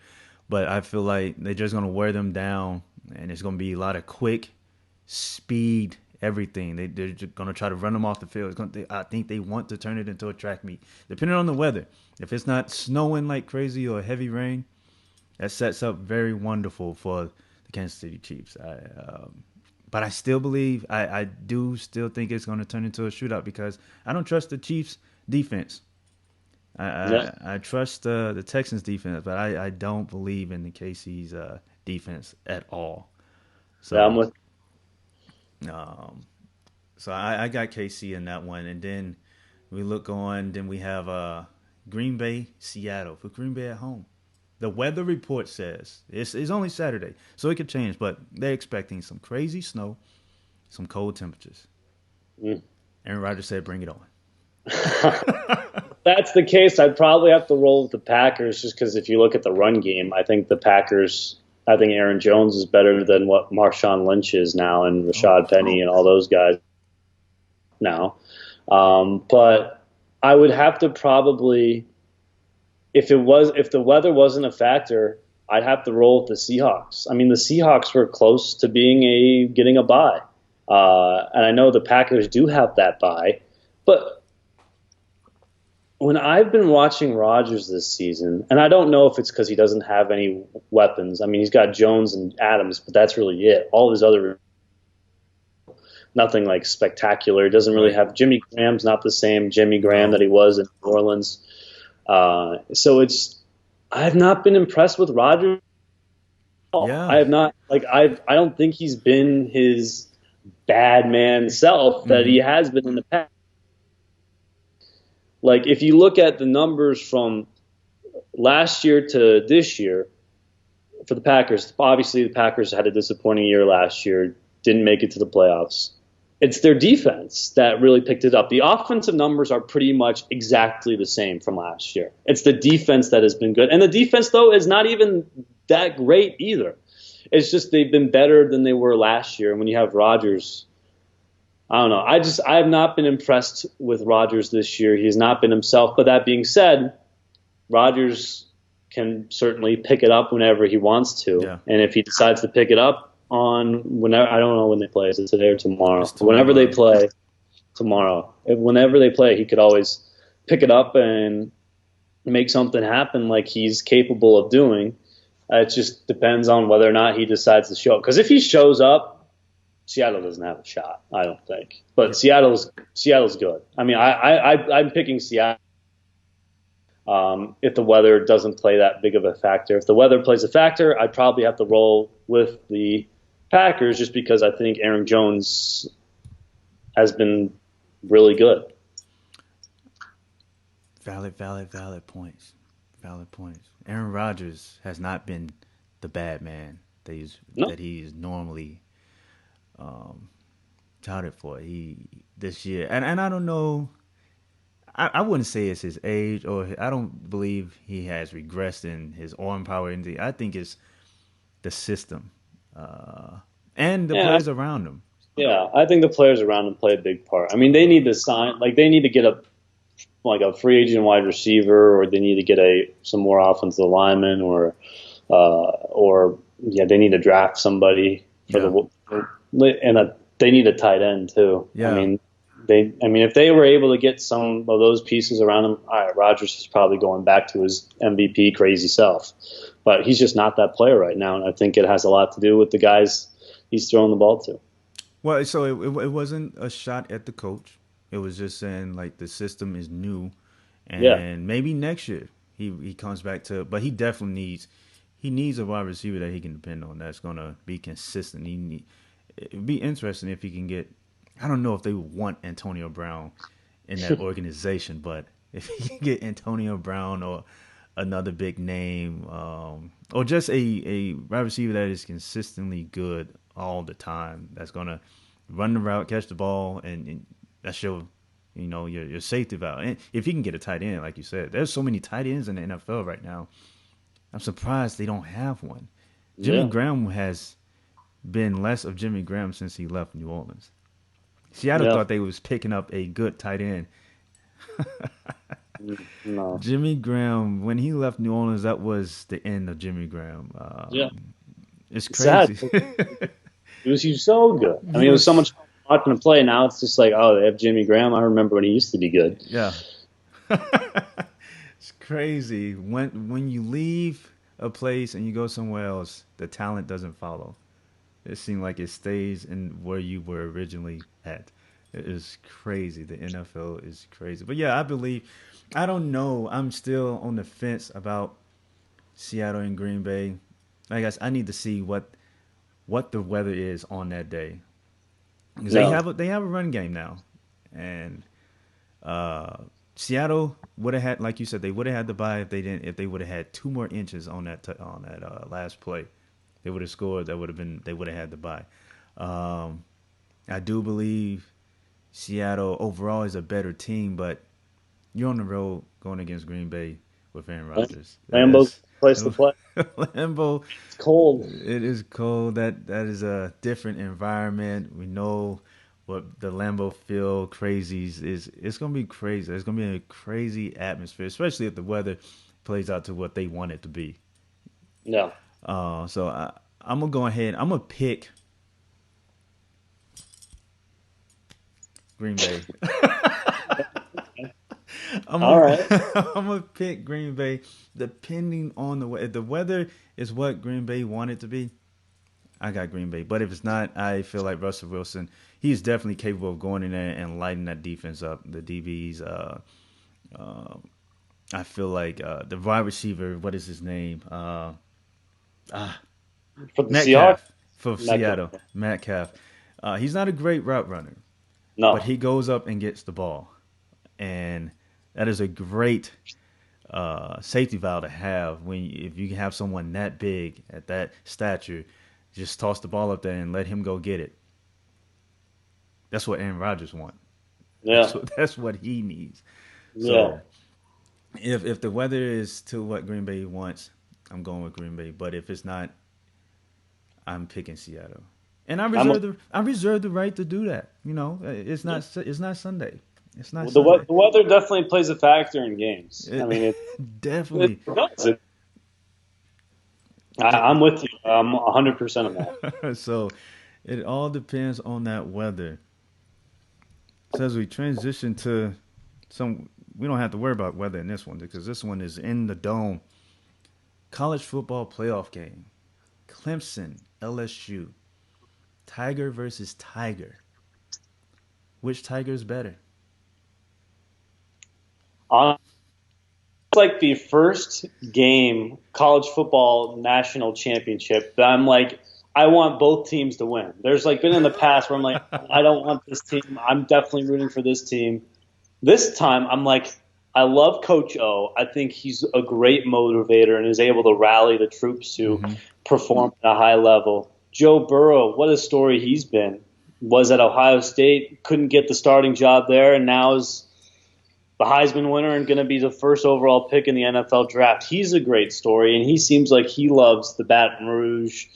A: But I feel like they're just going to wear them down, and it's going to be a lot of quick speed, everything. They're just going to try to run them off the field. I think they want to turn it into a track meet, depending on the weather. If it's not snowing like crazy or heavy rain, that sets up very wonderful for the Kansas City Chiefs. But I still believe, I do still think it's going to turn into a shootout because I don't trust the Chiefs' defense. I trust the Texans' defense, but I don't believe in the KC's defense at all. So,
B: yeah, I'm with.
A: So I got KC in that one, and then we look on. Then we have Green Bay, Seattle for Green Bay at home. The weather report says it's only Saturday, so it could change, but they're expecting some crazy snow, some cold temperatures. Aaron Rodgers said, "Bring it on."
B: That's the case. I'd probably have to roll with the Packers just because if you look at the run game, I think Aaron Jones is better than what Marshawn Lynch is now and Rashad Penny and all those guys now. But I would have to probably, if the weather wasn't a factor, I'd have to roll with the Seahawks. I mean, the Seahawks were close to getting a bye. And I know the Packers do have that bye, but when I've been watching Rodgers this season, and I don't know if it's because he doesn't have any weapons. I mean, he's got Jones and Adams, but that's really it. All his other, nothing like spectacular. He doesn't really have Jimmy Graham's not the same Jimmy Graham that he was in New Orleans. So I've not been impressed with Rodgers.
A: Yeah.
B: I have not. I don't think he's been his bad man self that he has been in the past. Like, if you look at the numbers from last year to this year for the Packers, obviously the Packers had a disappointing year last year, didn't make it to the playoffs. It's their defense that really picked it up. The offensive numbers are pretty much exactly the same from last year. It's the defense that has been good. And the defense, though, is not even that great either. It's just they've been better than they were last year. And when you have Rodgers, I don't know. I have not been impressed with Rodgers this year. He's not been himself. But that being said, Rodgers can certainly pick it up whenever he wants to,
A: Yeah,
B: and if he decides to pick it up on whenever, I don't know when they play. Is it today or tomorrow?
A: it's
B: Whenever they
A: tomorrow.
B: play tomorrow, whenever they play, he could always pick it up and make something happen like he's capable of doing. It just depends on whether or not he decides to show up. Because if he shows up, Seattle doesn't have a shot, I don't think. But Seattle's good. I mean, I'm picking Seattle. If the weather doesn't play that big of a factor. If the weather plays a factor, I'd probably have to roll with the Packers just because I think Aaron Jones has been really good.
A: Valid points. Valid points. Aaron Rodgers has not been the bad man
B: No,
A: that he is normally um, touted for. He this year, and I don't know. I wouldn't say it's his age, or I don't believe he has regressed in his arm power. I think it's the system uh, and the
B: yeah,
A: players around him.
B: yeah. I think the players around him play a big part. I mean, they need to sign, like they need to get a free agent wide receiver, or they need to get some more offensive linemen, or yeah, they need to draft somebody for
A: Yeah,
B: they need a tight end too.
A: yeah.
B: I mean, if they were able to get some of those pieces around him, all right, Rodgers is probably going back to his MVP crazy self, but he's just not that player right now, and I think it has a lot to do with the guys he's throwing the ball to.
A: Well, so it wasn't a shot at the coach. It was just saying like the system is new,
B: Yeah,
A: and maybe next year he comes back to. But he needs a wide receiver that he can depend on. That's gonna be consistent. It'd be interesting if he can get. I don't know if they would want Antonio Brown in that organization, but if he can get Antonio Brown or another big name, or just a wide receiver that is consistently good all the time, that's gonna run the route, catch the ball, and that's your safety valve. And if he can get a tight end, like you said, there's so many tight ends in the NFL right now. I'm surprised they don't have one. Jimmy
B: yeah.
A: Graham has been less of Jimmy Graham since he left New Orleans. Seattle
B: Yeah.
A: thought they was picking up a good tight end.
B: No.
A: Jimmy Graham, when he left New Orleans, that was the end of Jimmy Graham.
B: Yeah.
A: It's
B: It's sad.
A: crazy.
B: He was so good. I
A: He
B: mean, it was so
A: was,
B: much fun watching him play. Now it's just like, oh, they have Jimmy Graham. I remember when he used to be good.
A: yeah. It's crazy. When you leave a place and you go somewhere else, the talent doesn't follow. It seems like it stays in where you were originally at. It is crazy. The NFL is crazy. But yeah, I believe. I don't know. I'm still on the fence about Seattle and Green Bay. I guess I need to see what the weather is on that day because
B: No.
A: they have a run game now, and uh, Seattle would have had, like you said, they would have had to buy if they would have had 2 more inches on that last play. They would have scored. They would have had to buy. Um, I do believe Seattle overall is a better team, but you're on the road going against Green Bay with Aaron Rodgers.
B: Lambeau's place to play.
A: Lambeau,
B: It's cold.
A: it is cold. That is a different environment. We know what the Lambeau Field crazies is. It's gonna be crazy. It's gonna be a crazy atmosphere, especially if the weather plays out to what they want it to be.
B: Yeah.
A: I'm gonna go ahead. I'm gonna pick Green Bay.
B: All right.
A: I'm gonna pick Green Bay, depending on the weather. If the weather is what Green Bay want it to be, I got Green Bay. But if it's not, I feel like Russell Wilson. He's definitely capable of going in there and lighting that defense up. The DBs. Uh, I feel like the wide receiver. What is his name?
B: For the Seahawks?
A: Metcalf for
B: Metcalf.
A: Seattle. Metcalf. He's not a great route runner, but
B: No.
A: he goes up and gets the ball, and that is a great safety valve to have if you have someone that big at that stature, just toss the ball up there and let him go get it. That's what Aaron Rodgers wants.
B: Yeah.
A: That's what he needs.
B: Yeah.
A: So if the weather is to what Green Bay wants, I'm going with Green Bay. But if it's not, I'm picking Seattle. And
B: I'm a,
A: I reserve the right to do that. You know, it's not Sunday. It's not
B: the
A: Sunday.
B: weather definitely plays a factor in games. I
A: It,
B: mean, it
A: definitely.
B: does. I'm
A: It,
B: with you. I'm 100% on that.
A: so it all depends on that weather. So as we transition to some, we don't have to worry about weather in this one because this one is in the dome. College football playoff game. Clemson, LSU. Tiger versus Tiger. Which Tiger is better?
B: It's like the first game college football national championship that I'm like, I want both teams to win. There's like been in the past where I'm like, I don't want this team. I'm definitely rooting for this team. This time, I'm like, I love Coach O. I think he's a great motivator and is able to rally the troops to
A: Mm-hmm.
B: perform at a high level. Joe Burrow, what a story he's been. Was at Ohio State, couldn't get the starting job there, and now is the Heisman winner and going to be the first overall pick in the NFL draft. He's a great story, and he seems like he loves the Baton Rouge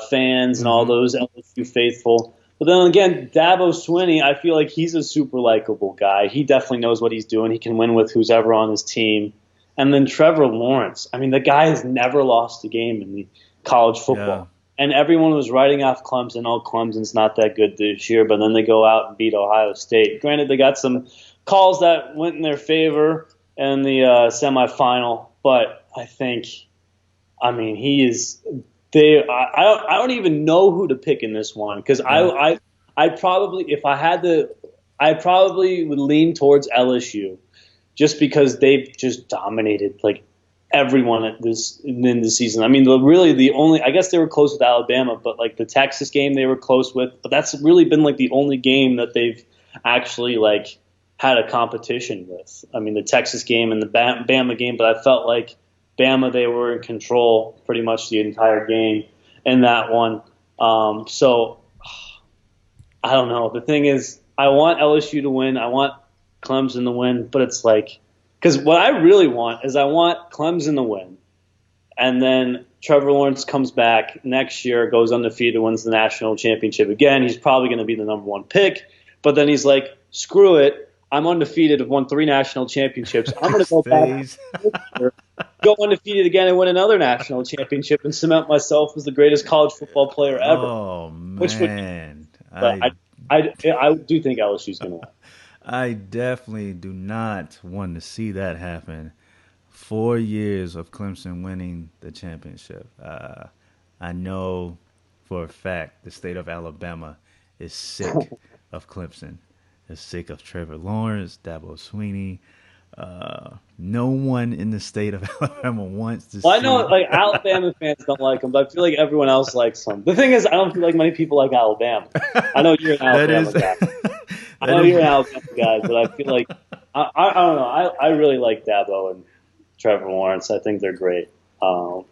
B: fans and all
A: Mm-hmm.
B: those LSU faithful. But then again, Dabo Swinney, I feel like he's a super likable guy. He definitely knows what he's doing. He can win with who's ever on his team. And then Trevor Lawrence. I mean, the guy has never lost a game in the college
A: Yeah.
B: football. And everyone was writing off Clemson. Oh, Clemson's not that good this year. But then they go out and beat Ohio State. Granted, they got some calls that went in their favor in the semifinal. But I think, I mean, he is. I don't even know who to pick in this one because
A: Yeah.
B: I probably if I had to I probably would lean towards LSU just because they've just dominated like everyone at this in the season. I mean, really the only I guess they were close with Alabama, but like the Texas game they were close with, but that's really been like the only game that they've actually like had a competition with. I mean, the Texas game and the Bama game, but I felt like Bama they were in control pretty much the entire game in that one. So I don't know. The thing is, I want LSU to win. I want Clemson to win, but it's like because what I really want is I want Clemson to win, and then Trevor Lawrence comes back next year, goes undefeated, wins the national championship again. He's probably going to be the number one pick, but then he's like, screw it. I'm undefeated. I've won 3 national championships. I'm going to go back,
A: Stays.
B: go undefeated again, and win another national championship, and cement myself as the greatest college football player ever.
A: Oh
B: Which would,
A: man.
B: but I do think LSU's going to win.
A: I definitely do not want to see that happen. 4 years of Clemson winning the championship. I know for a fact the state of Alabama is sick of Clemson. Is sick of Trevor Lawrence, Dabo Swinney. No one in the state of Alabama wants to
B: Well, I
A: see.
B: know like Alabama fans don't like him, but I feel like everyone else likes him. The thing is, I don't feel like many people like Alabama. I know you're an
A: That
B: Alabama
A: is.
B: guy. I
A: That
B: know
A: is.
B: you're an Alabama guy, but I feel like I don't know. I really like Dabo and Trevor Lawrence. I think they're great, and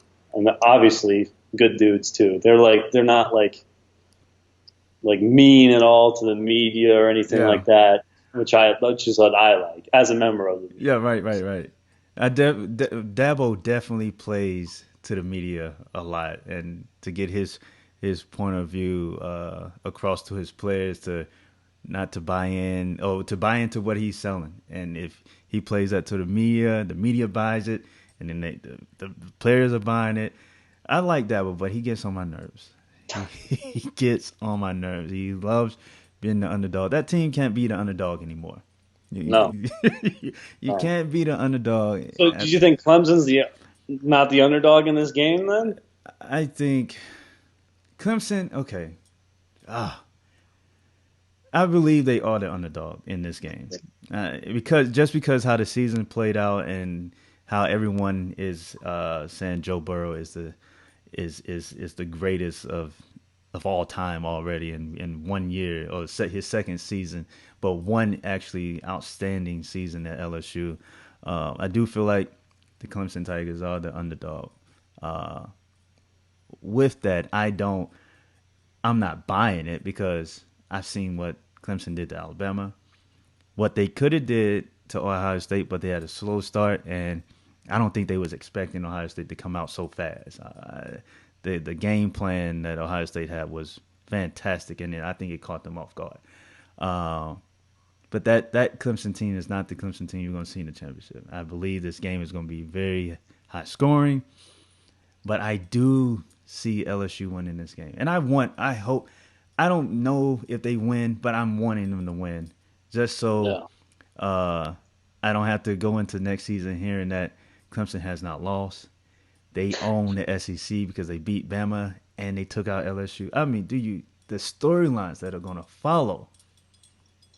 B: they're obviously good dudes too. They're not like mean at all to the media or anything
A: Yeah.
B: like that, which is what I like as a member of the media.
A: Yeah, right. Dabo definitely plays to the media a lot, and to get his point of view across to his players, to not to buy in, or to buy into what he's selling. And if he plays that to the media buys it, and then the players are buying it. I like Dabo, but he gets on my nerves. He gets on my nerves. He loves being the underdog. That team can't be the underdog anymore.
B: No.
A: You can't be the underdog.
B: So, did you think Clemson's not the underdog in this game then?
A: I think Clemson. Okay, I believe they are the underdog in this game because how the season played out and how everyone is saying Joe Burrow is the greatest of all time already in 1 year, or his second season, but one actually outstanding season at LSU. I do feel like the Clemson Tigers are the underdog. With that, I'm not buying it because I've seen what Clemson did to Alabama, what they could have did to Ohio State, but they had a slow start, and I don't think they was expecting Ohio State to come out so fast. The game plan that Ohio State had was fantastic, and I think it caught them off guard. But that Clemson team is not the Clemson team you're going to see in the championship. I believe this game is going to be very high scoring, but I do see LSU winning this game. And I hope, I don't know if they win, but I'm wanting them to win just so I don't have to go into next season hearing that Clemson has not lost. They own the SEC because they beat Bama and they took out LSU. I mean, the storylines that are going to follow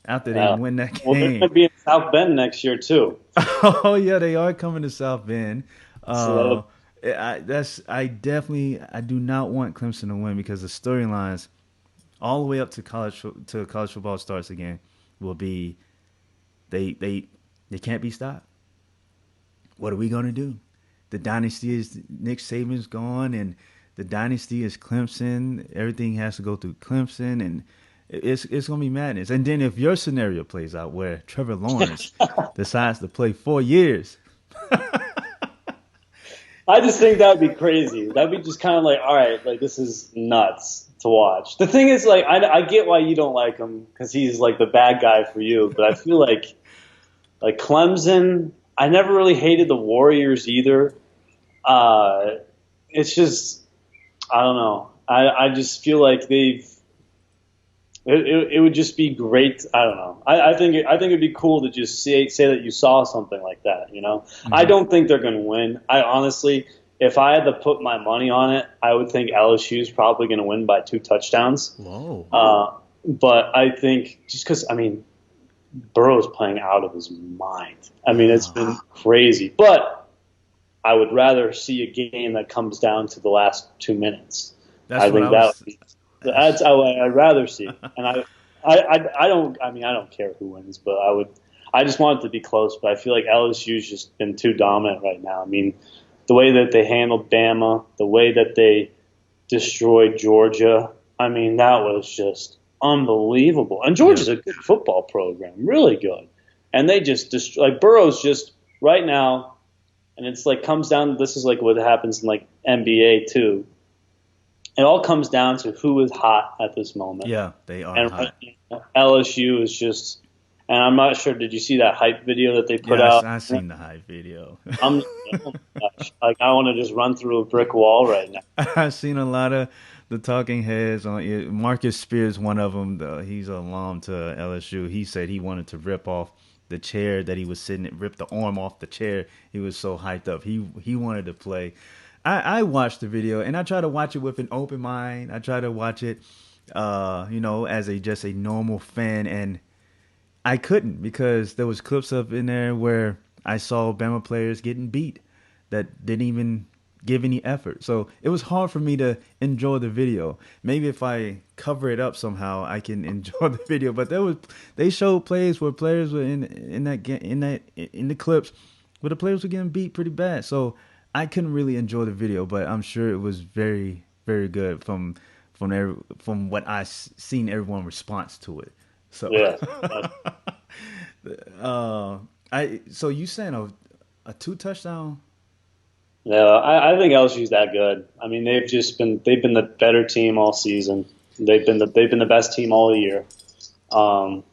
A: after they win that game.
B: Well, they're going to be in South Bend next year too.
A: Oh yeah, they are coming to South Bend. I do not want Clemson to win because the storylines all the way up to college football starts again will be they can't be stopped. What are we going to do? The dynasty is Nick Saban's gone, and the dynasty is Clemson. Everything has to go through Clemson, and it's going to be madness. And then if your scenario plays out where Trevor Lawrence decides to play 4 years.
B: I just think that would be crazy. That would be just kind of like, all right, like this is nuts to watch. The thing is, like, I get why you don't like him because he's like the bad guy for you, but I feel like Clemson, I never really hated the Warriors either. It's just, I don't know. I just feel like it would just be great. I don't know. I think it'd be cool to just say that you saw something like that. You know, I don't think they're going to win. I honestly, if I had to put my money on it, I would think LSU is probably going to win by 2 touchdowns.
A: Whoa.
B: But I think just because Burrow's playing out of his mind. I mean, it's been crazy. But I would rather see a game that comes down to the last 2 minutes. That's how I'd rather see. And I don't care who wins, but I just want it to be close. But I feel like LSU's just been too dominant right now. I mean, the way that they handled Bama, the way that they destroyed Georgia, I mean, that was just unbelievable. And Georgia's a good football program, really good. And they just Burrow's just right now, and it's like comes down. This is like what happens in like NBA too. It all comes down to who is hot at this moment.
A: Yeah, they are
B: and
A: hot.
B: LSU is just, and I'm not sure. Did you see that hype video that they put out?
A: I seen the hype video.
B: Oh my gosh, like I want to just run through a brick wall right now.
A: I've seen a lot of the talking heads on it. Marcus Spears, one of them. He's an alum to LSU. He said he wanted to rip off the chair that he was sitting in, rip the arm off the chair. He was so hyped up. He wanted to play. I watched the video, and I try to watch it with an open mind. I try to watch it, as just a normal fan, and I couldn't because there was clips up in there where I saw Bama players getting beat that didn't even give any effort. So it was hard for me to enjoy the video. Maybe if I cover it up somehow, I can enjoy the video. But they showed plays where players were in the clips where the players were getting beat pretty bad. So I couldn't really enjoy the video, but I'm sure it was very, very good from what I seen everyone response to it. So
B: yeah.
A: So you saying a 2 touchdown?
B: No, I think LSU's that good. I mean, they've been the better team all season. They've been the best team all year. I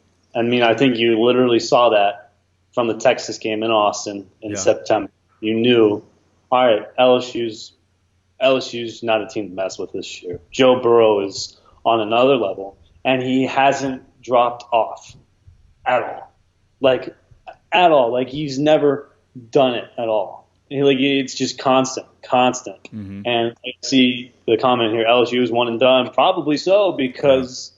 B: mean, I think you literally saw that from the Texas game in Austin in September. You knew, all right, LSU's not a team to mess with this year. Joe Burrow is on another level, and he hasn't dropped off at all. Like, at all. Like, he's never done it at all. It's just constant. Mm-hmm. And I see the comment here, LSU is one and done. Probably so, because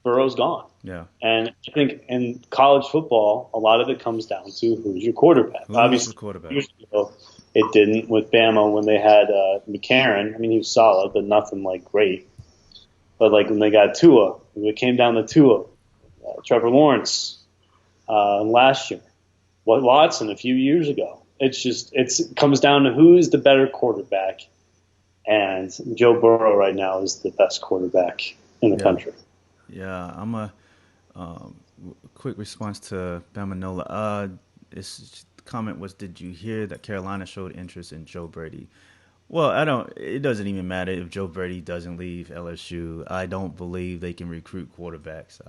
B: Burrow's gone.
A: Yeah.
B: And I think in college football, a lot of it comes down to who's your quarterback.
A: Obviously, years
B: ago, it didn't with Bama when they had McCarron. I mean, he was solid, but nothing like great. But like when they got Tua, it came down to Tua, Trevor Lawrence last year, Watson a few years ago. It comes down to who is the better quarterback, and Joe Burrow right now is the best quarterback in the country.
A: Yeah, I'm a quick response to Bamanola. This comment was, did you hear that Carolina showed interest in Joe Brady? Well, I don't. It doesn't even matter if Joe Brady doesn't leave LSU. I don't believe they can recruit quarterbacks.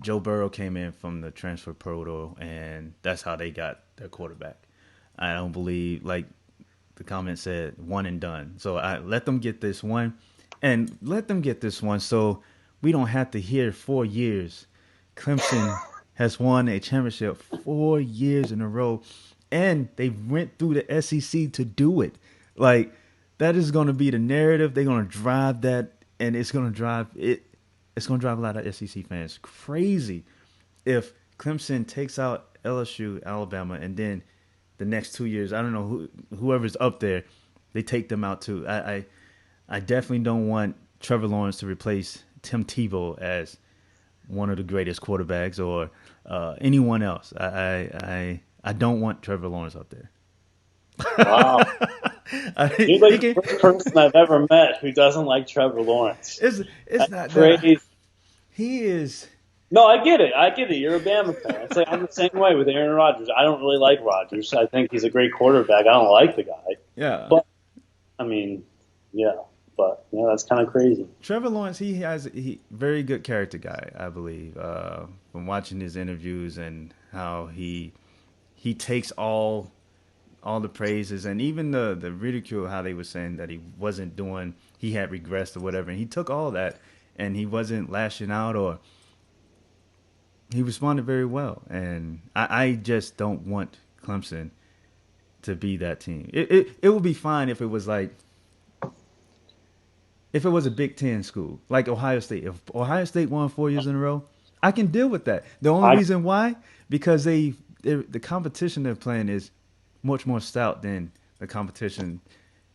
A: Joe Burrow came in from the transfer portal, and that's how they got their quarterback. I don't believe, like the comment said, one and done. So I let them get this one, and let them get this one, so we don't have to hear 4 years. Clemson has won a championship 4 years in a row, and they went through the SEC to do it. Like that is going to be the narrative. They're going to drive that, and it's going to drive it. It's going to drive a lot of SEC fans crazy if Clemson takes out LSU, Alabama, and then the next 2 years, I don't know whoever's up there, they take them out too. I definitely don't want Trevor Lawrence to replace Tim Tebow as one of the greatest quarterbacks or anyone else. I don't want Trevor Lawrence up there.
B: Wow. You're like the first person I've ever met who doesn't like Trevor Lawrence.
A: It's not
B: crazy.
A: That. He is.
B: No, I get it. You're a Bama fan. It's like I'm the same way with Aaron Rodgers. I don't really like Rodgers. I think he's a great quarterback. I don't like the guy.
A: Yeah.
B: But I mean, yeah. But yeah, that's kind of crazy.
A: Trevor Lawrence, he very good character guy, I believe. From watching his interviews and how he takes all the praises and even the ridicule, how they were saying that he wasn't doing, he had regressed or whatever, and he took all that and he wasn't lashing out, or he responded very well. And I just don't want Clemson to be that team. It would be fine if it was like, if it was a Big Ten school, like Ohio State. If Ohio State won 4 years in a row, I can deal with that. The only reason why, because the competition they're playing is much more stout than the competition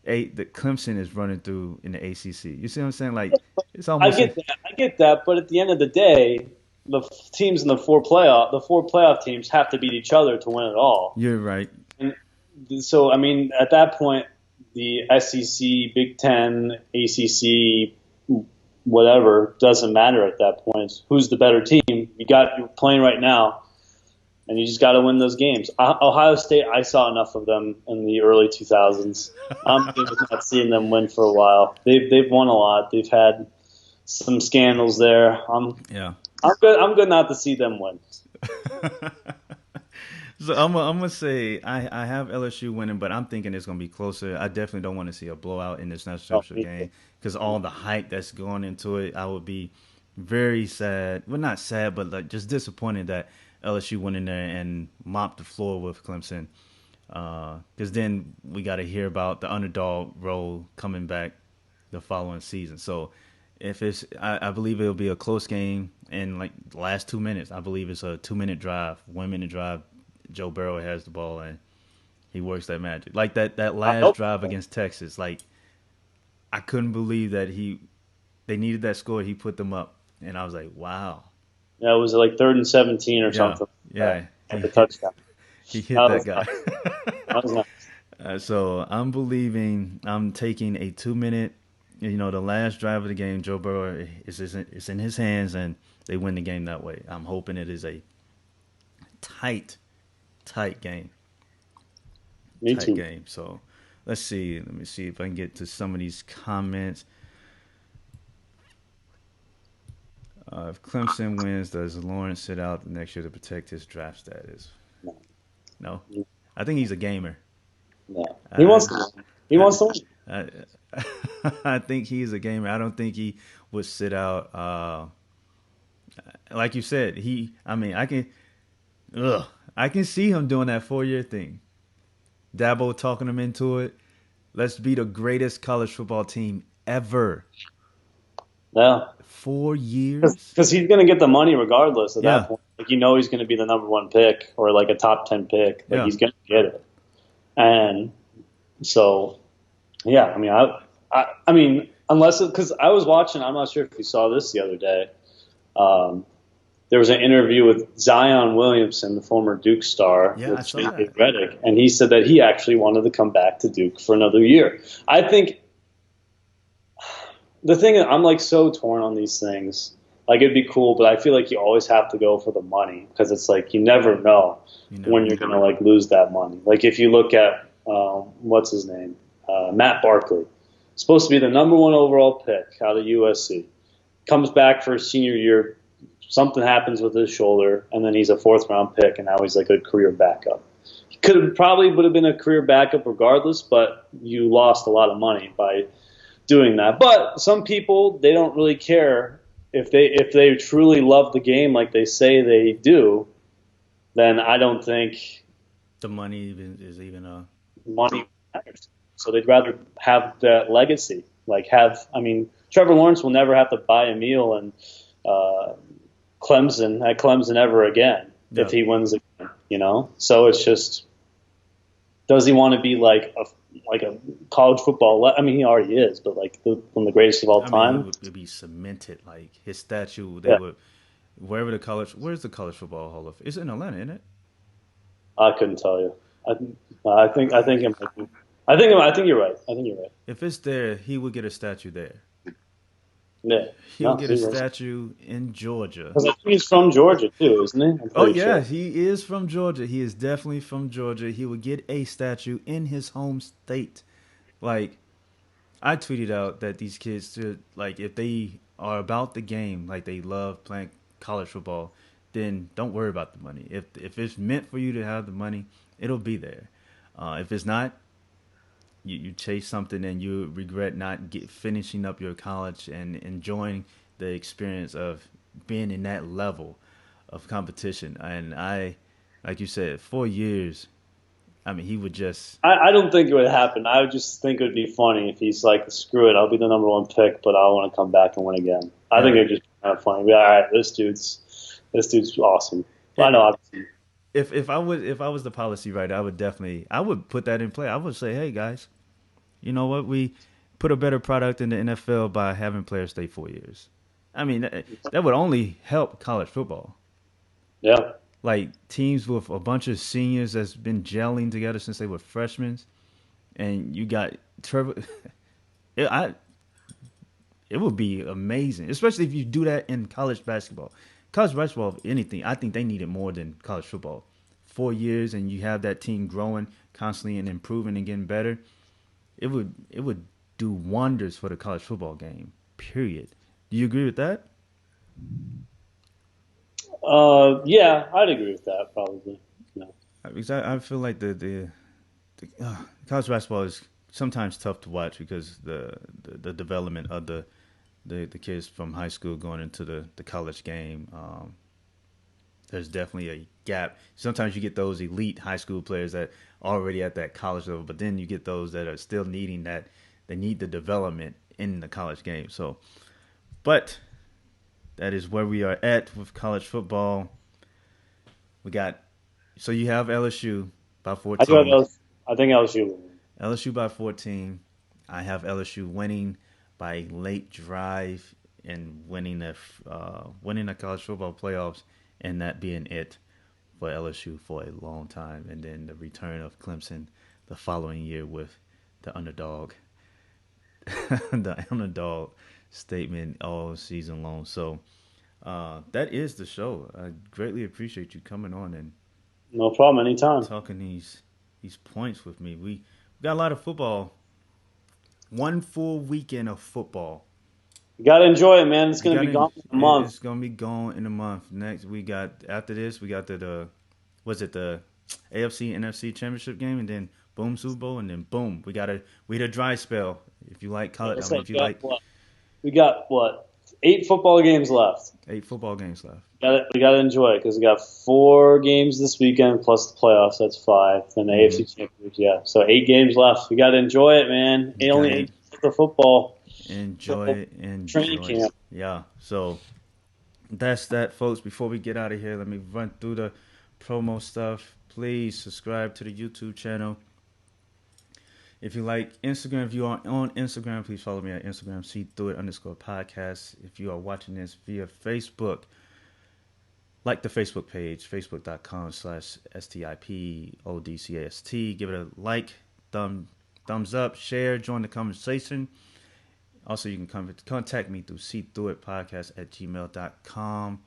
A: that Clemson is running through in the ACC. You see what I'm saying? Like, it's almost.
B: I get that. But at the end of the day, the teams in the four playoff teams have to beat each other to win it all.
A: You're right.
B: And so, I mean, at that point, the SEC, Big Ten, ACC, whatever, doesn't matter at that point. Who's the better team? You're playing right now, and you just got to win those games. Ohio State, I saw enough of them in the early 2000s. I'm good with not seeing them win for a while. They've won a lot. They've had some scandals there. I'm good not to see them win.
A: So I'm gonna say I have LSU winning, but I'm thinking it's gonna be closer. I definitely don't want to see a blowout in this national championship game because all the hype that's going into it. I would be very sad. Well, not sad, but like just disappointed that LSU went in there and mopped the floor with Clemson. Because then we got to hear about the underdog role coming back the following season. So if it's, I believe it'll be a close game in like the last 2 minutes. I believe it's a 2-minute drive, 1 minute drive. Joe Burrow has the ball and he works that magic. Like that last drive against Texas, like I couldn't believe that they needed that score. He put them up, and I was like, wow.
B: Yeah, it was like 3rd and 17 or something.
A: Yeah,
B: the touchdown.
A: He hit that guy.
B: That was nice.
A: So I'm taking a 2 minute. The last drive of the game, Joe Burrow is in his hands, and they win the game that way. I'm hoping it is a tight game.
B: Me
A: tight
B: too.
A: game. So let's see. Let me see if I can get to some of these comments. If Clemson wins, does Lawrence sit out the next year to protect his draft status? No. I think he's a gamer.
B: No. He wants to win. He wants to win.
A: I think he's a gamer. I don't think he would sit out. Like you said, I can see him doing that 4-year thing. Dabo talking him into it. Let's be the greatest college football team ever.
B: Yeah.
A: 4 years?
B: Because he's going to get the money regardless at that point. Like, he's going to be the number 1 pick or like a top 10 pick. Like, he's going to get it. And so, yeah, I mean, unless, because I was watching, I'm not sure if you saw this the other day. There was an interview with Zion Williamson, the former Duke star, with Spencer Reddick, and he said that he actually wanted to come back to Duke for another year. I think the thing is, I'm like so torn on these things. Like, it'd be cool, but I feel like you always have to go for the money because it's like you never know when you're going to like lose that money. Like, if you look at what's his name? Matt Barkley. Supposed to be the number one overall pick out of USC. Comes back for his senior year. Something happens with his shoulder, and then he's a fourth round pick, and now he's like a career backup. He would have been a career backup regardless, but you lost a lot of money by doing that. But some people, they don't really care if they truly love the game like they say they do. Then I don't think
A: The money is even
B: money matters. So they'd rather have that legacy. I mean, Trevor Lawrence will never have to buy a meal in Clemson ever again if he wins again, you know? So it's just, does he want to be like a college football? I mean, he already is, but like one of the greatest of all time.
A: He would be cemented. Like his statue, would where's the college football hall of? It's in Atlanta, isn't it?
B: I couldn't tell you. I think I think you're right. I think you're right.
A: If it's there, he would get a statue there.
B: Yeah,
A: He'll get a statue in Georgia.
B: Because I think he's from Georgia too, isn't he?
A: Oh yeah, he is from Georgia. He is definitely from Georgia. He would get a statue in his home state. Like, I tweeted out that these kids should, like, if they are about the game, like they love playing college football, then don't worry about the money. If it's meant for you to have the money, it'll be there. If it's not, you chase something and you regret not finishing up your college and enjoying the experience of being in that level of competition. And like you said, 4 years. I mean, he would just.
B: I don't think it would happen. I would just think it would be funny if he's like, screw it, I'll be the number one pick, but I want to come back and win again. I think it'd just be kind of funny. Be, all right, this dude's awesome. Well, I know. Obviously.
A: If I was the policy writer, I would put that in play. I would say, hey guys, you know what? We put a better product in the NFL by having players stay 4 years. I mean, that would only help college football.
B: Yeah.
A: Like teams with a bunch of seniors that's been gelling together since they were freshmen, and you got Trevor. It would be amazing, especially if you do that in college basketball. College basketball, if anything, I think they need it more than college football. 4 years, and you have that team growing constantly and improving and getting better. It would do wonders for the college football game. Period. Do you agree with that?
B: Yeah, I'd agree with that probably. Yeah.
A: Because I feel like the college basketball is sometimes tough to watch because the development of the kids from high school going into the college game. There's definitely a gap. Sometimes you get those elite high school players that are already at that college level, but then you get those that are still needing that. They need the development in the college game. So, but that is where we are at with college football. So you have LSU by 14.
B: I think LSU.
A: LSU by 14. I have LSU winning by a late drive and winning the college football playoffs, and that being it for LSU for a long time. And then the return of Clemson the following year with the underdog, the underdog statement all season long. So that is the show. I greatly appreciate you coming on and
B: no problem, anytime.
A: Talking these points with me. We got a lot of football. One full weekend of football.
B: You gotta enjoy it, man. It's gonna be gone in a month.
A: It's gonna be gone in a month. Next, after this, we got the AFC NFC championship game, and then boom, Super Bowl, and then boom, we had a dry spell. If you like college,
B: we got what? 8 football games left.
A: 8 football games left.
B: We got to enjoy it because we got 4 games this weekend plus the playoffs. That's 5. Then the AFC Championship. Yeah, so 8 games left. We got to enjoy it, man. Only 8 for football.
A: Enjoy it.
B: Training camp.
A: Yeah. So that's that, folks. Before we get out of here, let me run through the promo stuff. Please subscribe to the YouTube channel. If you like Instagram, if you are on Instagram, please follow me at Instagram, SeeThroughIt_podcast. If you are watching this via Facebook, like the Facebook page, facebook.com/STIPODCAST. Give it a like, thumbs up, share, join the conversation. Also, you can contact me through SeeThroughItPodcast@gmail.com.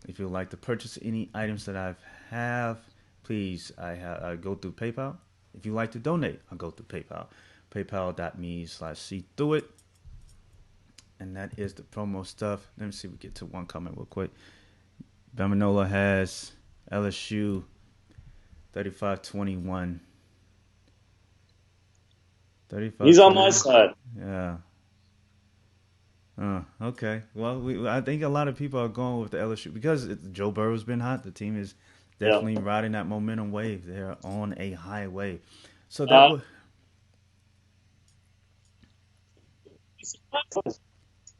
A: If you'd like to purchase any items that I have, please, I go through PayPal. If you like to donate, I go through PayPal. PayPal.me/SeeThroughIt. And that is the promo stuff. Let me see if we get to one comment real quick. Bamanola has LSU 35-21. 35.
B: He's on my side.
A: Yeah. Okay. Well, I think a lot of people are going with the LSU because Joe Burrow's been hot. The team is definitely riding that momentum wave. They're on a high wave. So that would.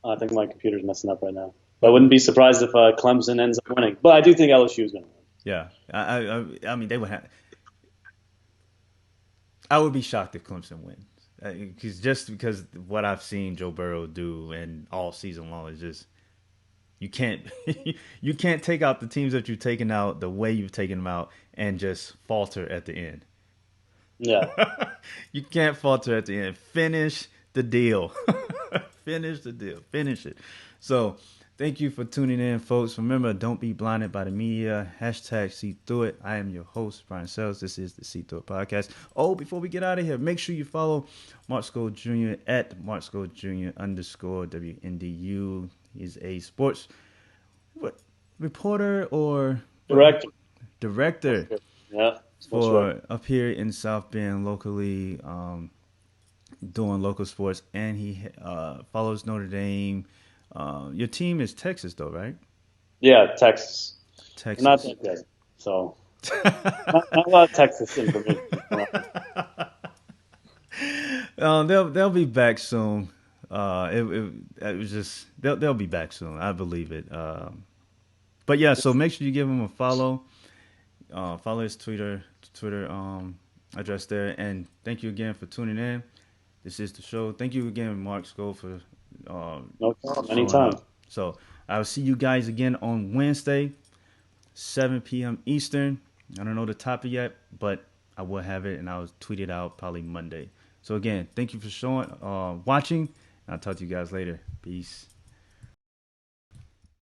B: I think my computer's messing up right now. But I wouldn't be surprised if Clemson ends up winning. But I do think LSU is going to win.
A: Yeah. I mean, they would have. I would be shocked if Clemson wins. Because what I've seen Joe Burrow do and all season long is just you can't take out the teams that you've taken out the way you've taken them out and just falter at the end.
B: Yeah,
A: you can't falter at the end. Finish the deal. Finish the deal. Finish it. So thank you for tuning in, folks. Remember, don't be blinded by the media. Hashtag See Through It. I am your host, Brian Sells. This is the See Through It podcast. Oh, before we get out of here, make sure you follow Mark Skol Jr. at Mark Skol Jr. _ WNDU. He's a sports reporter or director.
B: Yeah.
A: For up here in South Bend locally, doing local sports, and he follows Notre Dame. Your team is Texas, though, right?
B: Yeah, Texas.
A: Texas.
B: Not that good. So, not a lot of Texas information.
A: They'll be back soon. It was just they'll be back soon. I believe it. But yeah, so make sure you give him a follow. Follow his Twitter address there, and thank you again for tuning in. This is the show. Thank you again, Mark Skol, for
B: no problem. Anytime.
A: So I'll see you guys again on Wednesday, 7 p.m. Eastern. I don't know the topic yet, but I will have it, and I'll tweet it out probably Monday. So again, thank you for watching. I'll talk to you guys later. Peace.